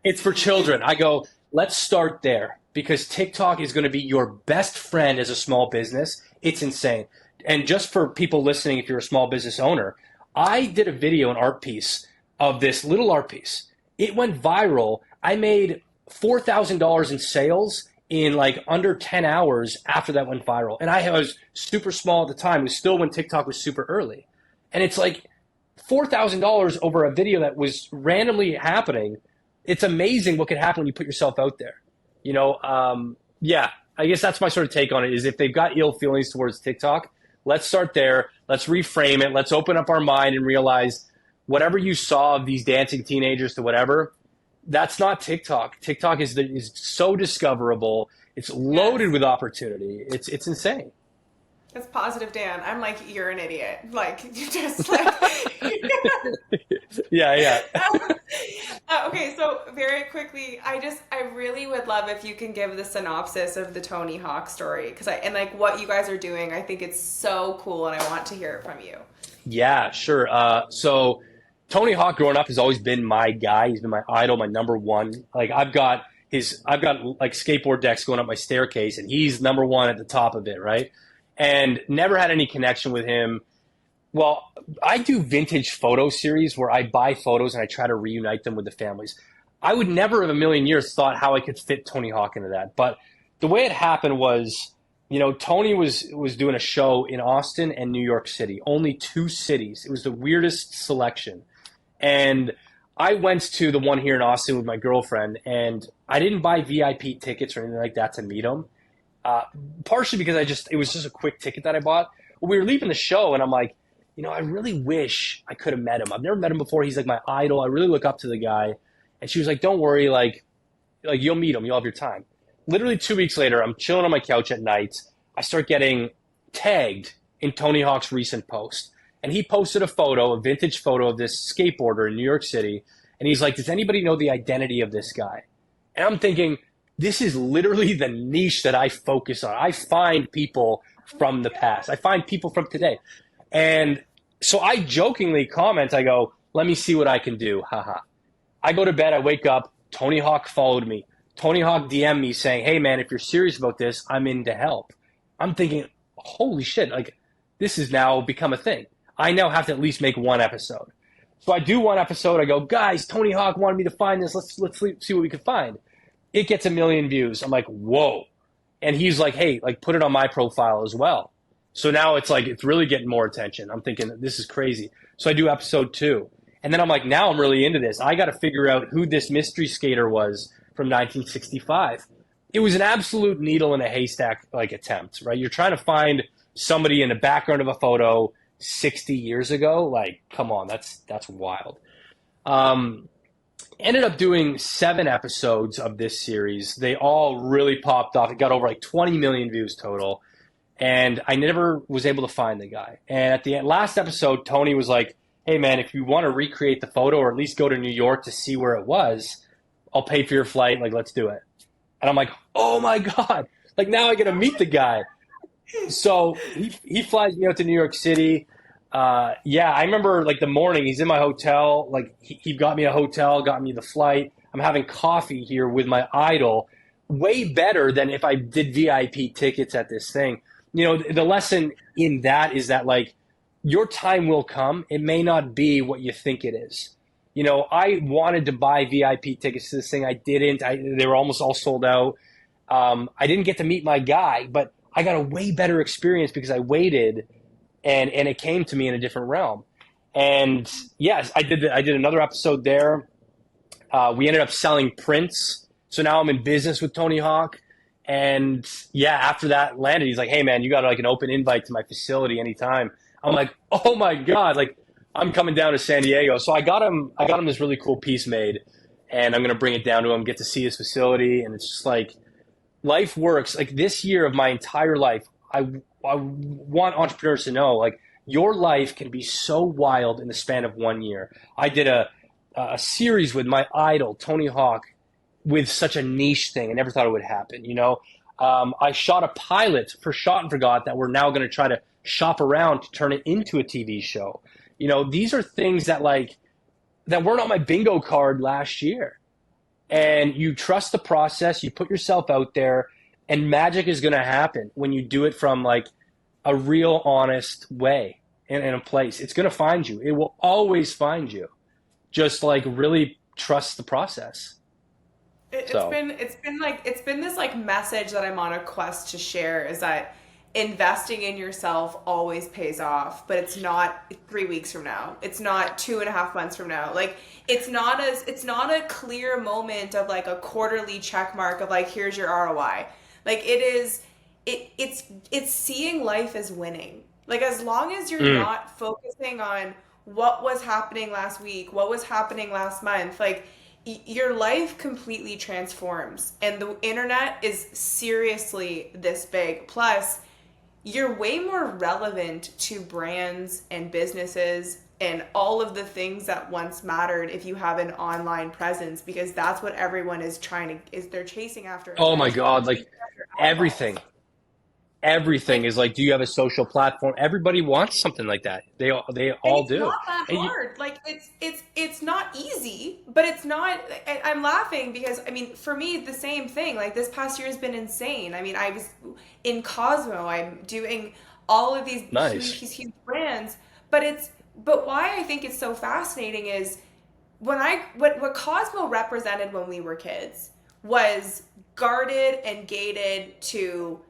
it's for children." I go, "Let's start there because TikTok is going to be your best friend as a small business. It's insane." And just for people listening, if you're a small business owner, I did a video, an art piece of this little art piece. It went viral. I made $4,000 in sales in like under 10 hours after that went viral. And I was super small at the time. It was still when TikTok was super early. And it's like $4,000 over a video that was randomly happening. It's amazing what could happen when you put yourself out there. I guess that's my sort of take on it, is if they've got ill feelings towards TikTok, let's start there. Let's reframe it. Let's open up our mind and realize whatever you saw of these dancing teenagers to whatever, that's not TikTok. TikTok is so discoverable. It's loaded with opportunity. It's insane. That's positive, Dan. I'm like, you're an idiot. Like, you just like... Yeah. Okay, so very quickly, I really would love if you can give the synopsis of the Tony Hawk story, and what you guys are doing. I think it's so cool, and I want to hear it from you. Yeah, sure. So Tony Hawk growing up has always been my guy. He's been my idol, my number one. Like I've got like skateboard decks going up my staircase, and he's number one at the top of it, right? And never had any connection with him. Well, I do vintage photo series where I buy photos and I try to reunite them with the families. I would never in a million years thought how I could fit Tony Hawk into that. But the way it happened was Tony was doing a show in Austin and New York City, only two cities. It was the weirdest selection. And I went to the one here in Austin with my girlfriend, and I didn't buy VIP tickets or anything like that to meet him. Partially because it was just a quick ticket that I bought. Well, we were leaving the show, and I'm like, I really wish I could have met him. I've never met him before. He's like my idol. I really look up to the guy. And she was like, don't worry, like you'll meet him. You'll have your time. Literally 2 weeks later, I'm chilling on my couch at night. I start getting tagged in Tony Hawk's recent post. And he posted a vintage photo of this skateboarder in New York City. And he's like, does anybody know the identity of this guy? And I'm thinking, this is literally the niche that I focus on. I find people from the past. I find people from today. And so I jokingly comment, I go, let me see what I can do. Haha. I go to bed, I wake up, Tony Hawk followed me. Tony Hawk DM'd me saying, hey man, if you're serious about this, I'm in to help. I'm thinking, holy shit, like this has now become a thing. I now have to at least make one episode. So I do one episode, I go, guys, Tony Hawk wanted me to find this, let's see what we can find. It gets 1 million views. I'm like, whoa. And he's like, hey, like put it on my profile as well. So now it's like, it's really getting more attention. I'm thinking, this is crazy. So I do episode 2. And then I'm like, now I'm really into this. I got to figure out who this mystery skater was from 1965. It was an absolute needle in a haystack like attempt, right? You're trying to find somebody in the background of a photo 60 years ago. Like, come on, that's wild. Ended up doing 7 episodes of this series. They all really popped off. It got over like 20 million views total. And I never was able to find the guy. And at the last episode, Tony was like, hey man, if you want to recreate the photo or at least go to New York to see where it was, I'll pay for your flight. Like, let's do it. And I'm like, oh my God. Like now I get to meet the guy. So he flies me out to New York City. I remember like the morning he's in my hotel. Like he got me a hotel, got me the flight. I'm having coffee here with my idol. Way better than if I did VIP tickets at this thing. The lesson in that is that like your time will come. It may not be what you think it is. I wanted to buy VIP tickets to this thing. I didn't. They were almost all sold out. I didn't get to meet my guy, but I got a way better experience because I waited and it came to me in a different realm. And yes, I did another episode there. We ended up selling prints. So now I'm in business with Tony Hawk. And yeah, after that landed, he's like, hey man, you got like an open invite to my facility anytime. I'm like, oh my God, like I'm coming down to San Diego. So I got him this really cool piece made and I'm going to bring it down to him, get to see his facility. And it's just like, life works. Like this year of my entire life, I want entrepreneurs to know, like your life can be so wild in the span of 1 year. I did a series with my idol, Tony Hawk, with such a niche thing. I never thought it would happen. I shot a pilot for Shot and Forgot that we're now going to try to shop around to turn it into a TV show. These are things that weren't on my bingo card last year. And you trust the process, you put yourself out there, and magic is going to happen when you do it from like a real honest way in a place. It's going to find you. It will always find you. Just like really trust the process. It's been this like message that I'm on a quest to share is that investing in yourself always pays off, but it's not 3 weeks from now. It's not 2.5 months from now. Like it's not a clear moment of like a quarterly check mark of like, here's your ROI. Like it's seeing life as winning. Like as long as you're not focusing on what was happening last week, what was happening last month, like your life completely transforms. And the internet is seriously this big. Plus, you're way more relevant to brands and businesses and all of the things that once mattered if you have an online presence, because that's what everyone is they're chasing after. Oh my God, like everything is like, do you have a social platform? Everybody wants something like that. They all do. It's not that hard. Like it's not easy, but it's not. I'm laughing because I mean, for me, the same thing. Like this past year has been insane. I mean, I was in Cosmo. I'm doing all of these huge brands, but why I think it's so fascinating is what Cosmo represented when we were kids was guarded and gated to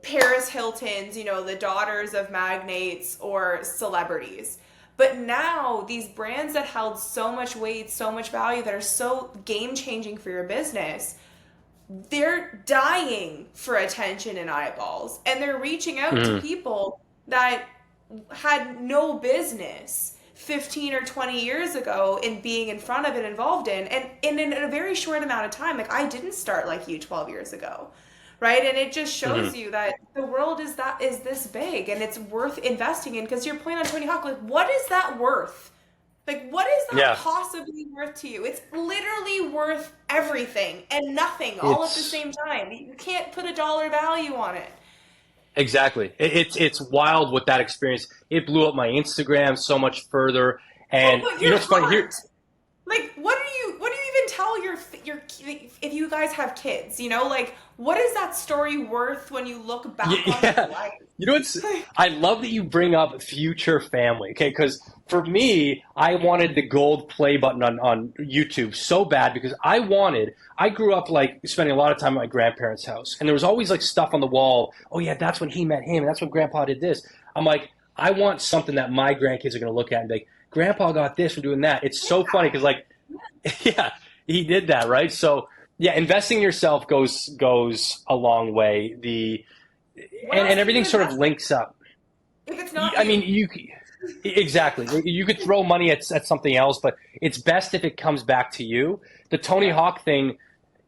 Paris Hiltons, you know, the daughters of magnates or celebrities. But now these brands that held so much weight, so much value, that are so game changing for your business, they're dying for attention and eyeballs. And they're reaching out to people that had no business 15 or 20 years ago in being in front of it, involved in. And in a very short amount of time, like I didn't start like you 12 years ago. Right. And it just shows you that the world is this big and it's worth investing in. Because your point on Tony Hawk, like, what is that worth? Like, what is that possibly worth to you? It's literally worth everything and nothing all at the same time. You can't put a dollar value on it. Exactly. It's wild with that experience. It blew up my Instagram so much further. And you know what's funny here? Like, what do you even tell your if you guys have kids, you know, like, what is that story worth when you look back on your life? You know what's, I love that you bring up future family, okay? Because for me, I wanted the gold play button on YouTube so bad because I grew up like spending a lot of time at my grandparents' house, and there was always like stuff on the wall. Oh yeah, that's when he met him, and that's when Grandpa did this. I'm like, I want something that my grandkids are going to look at and be like, Grandpa got this from doing that. It's so funny because, like, yeah, he did that, right? So, yeah, investing in yourself goes a long way. And everything sort of links up. If it's not, I mean, exactly. You could throw money at something else, but it's best if it comes back to you. The Tony Hawk thing.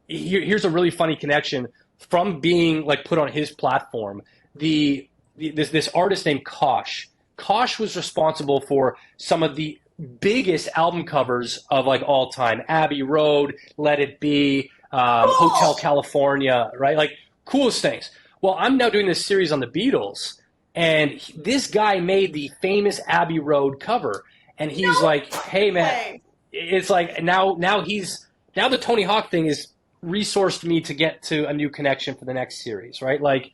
Here's a really funny connection from being like put on his platform. This artist named Kosh. Kosh was responsible for some of the biggest album covers of like all time. Abbey Road, Let It Be, Hotel California, right? Like coolest things. Well, I'm now doing this series on the Beatles, and this guy made the famous Abbey Road cover, and he's like, "Hey man," it's like now the Tony Hawk thing is resourced me to get to a new connection for the next series, right? Like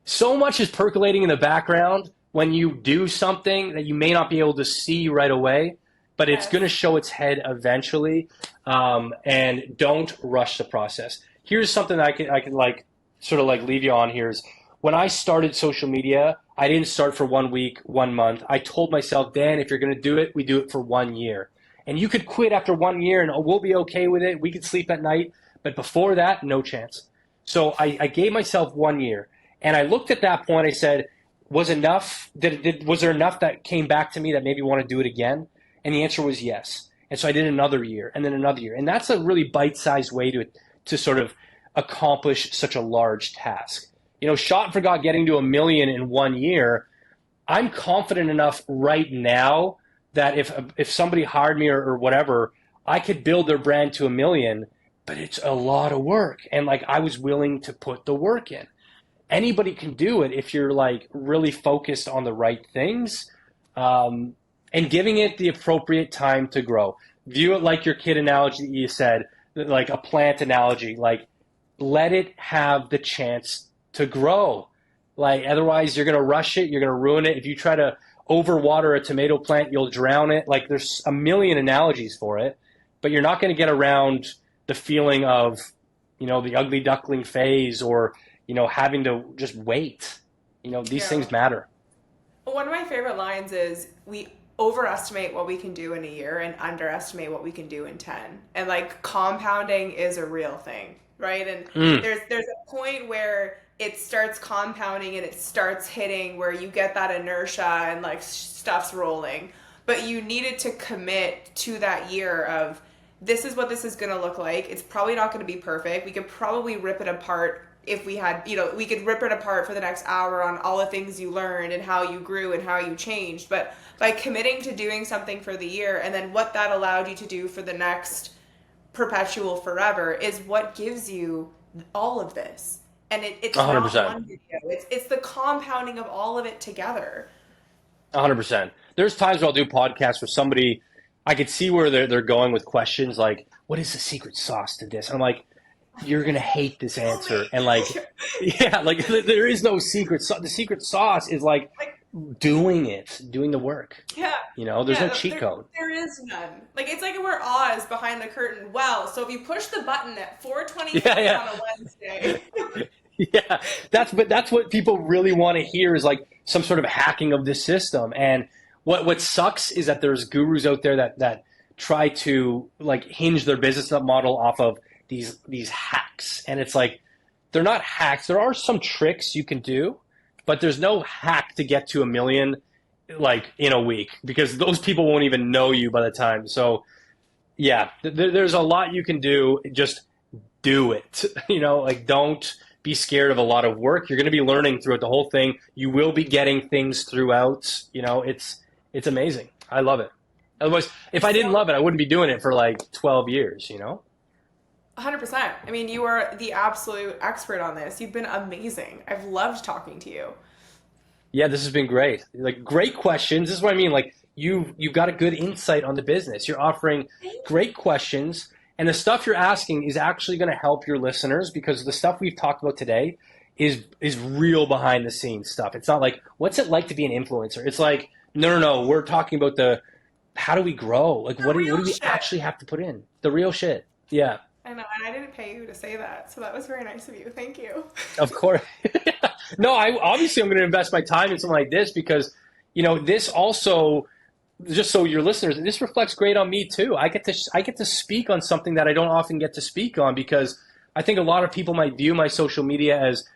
so much is percolating in the background when you do something that you may not be able to see right away, but it's going to show its head eventually. And don't rush the process. Here's something that I can like sort of like leave you on here is when I started social media, I didn't start for 1 week, 1 month. I told myself, Dan, if you're going to do it, we do it for 1 year. And you could quit after 1 year and we'll be okay with it. We could sleep at night. But before that, no chance. So I gave myself 1 year. And I looked at that point, I said, was there enough that came back to me that made me want to do it again? And the answer was yes. And so I did another year and then another year. And that's a really bite-sized way to sort of accomplish such a large task. You know, shot and forgot getting to 1 million in 1 year. I'm confident enough right now that if somebody hired me or whatever, I could build their brand to 1 million, but it's a lot of work. And like I was willing to put the work in. Anybody can do it if you're like really focused on the right things and giving it the appropriate time to grow. View it like your kid analogy that you said, like a plant analogy, like let it have the chance to grow. Like otherwise you're going to rush it. You're going to ruin it. If you try to overwater a tomato plant, you'll drown it. Like there's a million analogies for it, but you're not going to get around the feeling of, you know, the ugly duckling phase or, you know, having to just wait. You know, these things matter. One of my favorite lines is we overestimate what we can do in a year and underestimate what we can do in 10. And like compounding is a real thing, right? And there's a point where it starts compounding and it starts hitting where you get that inertia and like stuff's rolling. But you needed to commit to that year of this is what this is going to look like. It's probably not going to be perfect. We could probably rip it apart if we had, you know, we could rip it apart for the next hour on all the things you learned and how you grew and how you changed. But by committing to doing something for the year and then what that allowed you to do for the next perpetual forever is what gives you all of this. And it's 100%. not one video. It's the compounding of all of it together. 100%. There's times where I'll do podcasts where somebody, I could see where they're going with questions like, what is the secret sauce to this? And I'm like, you're going to hate this answer. And like, yeah, like there is no secret sauce. The secret sauce is like doing the work. Yeah. You know, there's no cheat code. There is none. Like, it's like we're Oz behind the curtain. Well, so if you push the button at 4:20 on a Wednesday. Yeah, but that's what people really want to hear is like some sort of hacking of the system. And what sucks is that there's gurus out there that try to like hinge their business model off of these hacks. And it's like they're not hacks. There are some tricks you can do, but there's no hack to get to a million like in a week because those people won't even know you by the time. So yeah, there's a lot you can do. Just do it. Like don't be scared of a lot of work. You're going to be learning throughout the whole thing. You will be getting things throughout. It's amazing. I love it. Otherwise, if I didn't love it, I wouldn't be doing it for like 12 years, 100%. I mean, you are the absolute expert on this. You've been amazing. I've loved talking to you. Yeah, this has been great. Like great questions. This is what I mean. Like you've got a good insight on the business. You're offering great questions, and the stuff you're asking is actually going to help your listeners because the stuff we've talked about today is real behind the scenes stuff. It's not like what's it like to be an influencer. It's like no. We're talking about how do we grow? Like what do we actually have to put in? The real shit. Yeah. I know, and I didn't pay you to say that, so that was very nice of you. Thank you. Of course. No, I'm going to invest my time in something like this because, this also, just so your listeners, this reflects great on me too. I get to speak on something that I don't often get to speak on because I think a lot of people might view my social media as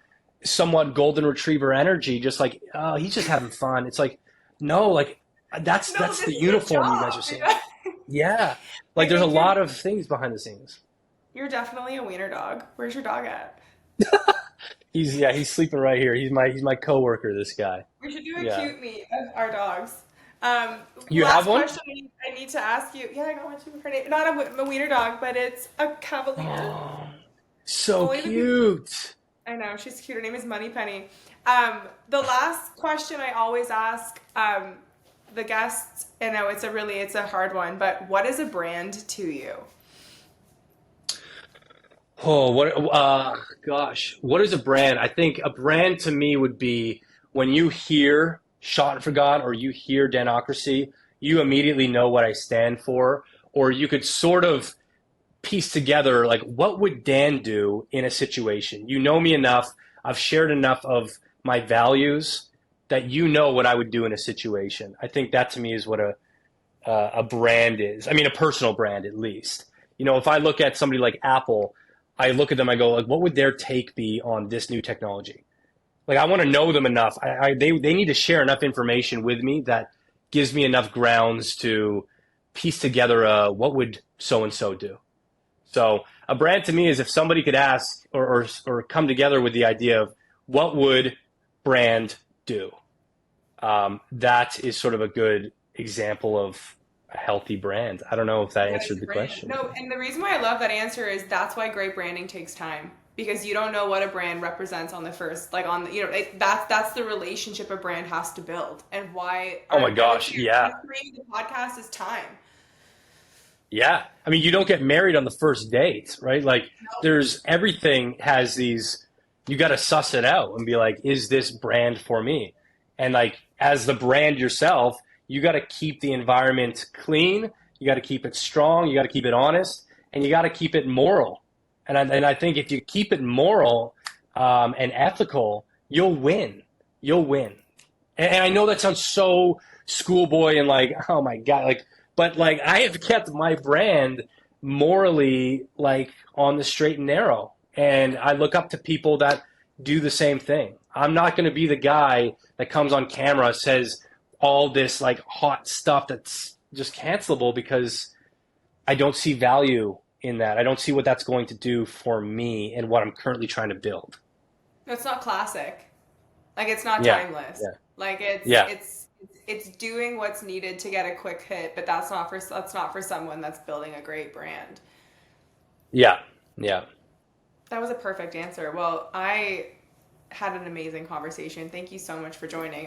somewhat golden retriever energy, just like, oh, he's just having fun. It's like, no, like that's the uniform you guys are seeing. Yeah, like there's a lot of things behind the scenes. You're definitely a wiener dog. Where's your dog at? He's sleeping right here. He's my coworker, this guy. We should do a cute meet of our dogs. You last have one? question I need to ask you. Yeah, I got one too. Her name, not a wiener dog, but it's a Cavalier. Oh, so Only the cute. I know, she's cute. Her name is Moneypenny. The last question I always ask the guests, I know it's a hard one, but what is a brand to you? Oh, what is a brand? I think a brand to me would be when you hear Shot and Forgot or you hear Danocracy, you immediately know what I stand for, or you could sort of piece together like what would Dan do in a situation. You know me enough, I've shared enough of my values that you know what I would do in a situation. I think that to me is what a brand is. I mean, a personal brand at least. If I look at somebody like Apple, I look at them, I go, like, what would their take be on this new technology? Like, I want to know them enough. They need to share enough information with me that gives me enough grounds to piece together what would so-and-so do. So a brand to me is if somebody could ask or come together with the idea of what would brand do? That is sort of a good example of a healthy brand. I don't know if that answered the question. No, and the reason why I love that answer is that's why great branding takes time because you don't know what a brand represents on the first, like on the, that's the relationship a brand has to build and why. Oh my gosh, yeah. The podcast is time. Yeah. I mean, you don't get married on the first date, right? Like everything has these, you got to suss it out and be like, is this brand for me? And like, as the brand yourself, you got to keep the environment clean. You got to keep it strong. You got to keep it honest, and you got to keep it moral. And I think if you keep it moral and ethical, you'll win. You'll win. And I know that sounds so schoolboy and like, oh my God, like, but like I have kept my brand morally like on the straight and narrow, and I look up to people that do the same thing. I'm not going to be the guy that comes on camera, says all this like hot stuff that's just cancelable because I don't see value in that. I don't see what that's going to do for me and what I'm currently trying to build. It's not classic. Like it's not timeless. Yeah. Like it's doing what's needed to get a quick hit, but that's not for someone that's building a great brand. Yeah. Yeah. That was a perfect answer. Well, I had an amazing conversation. Thank you so much for joining.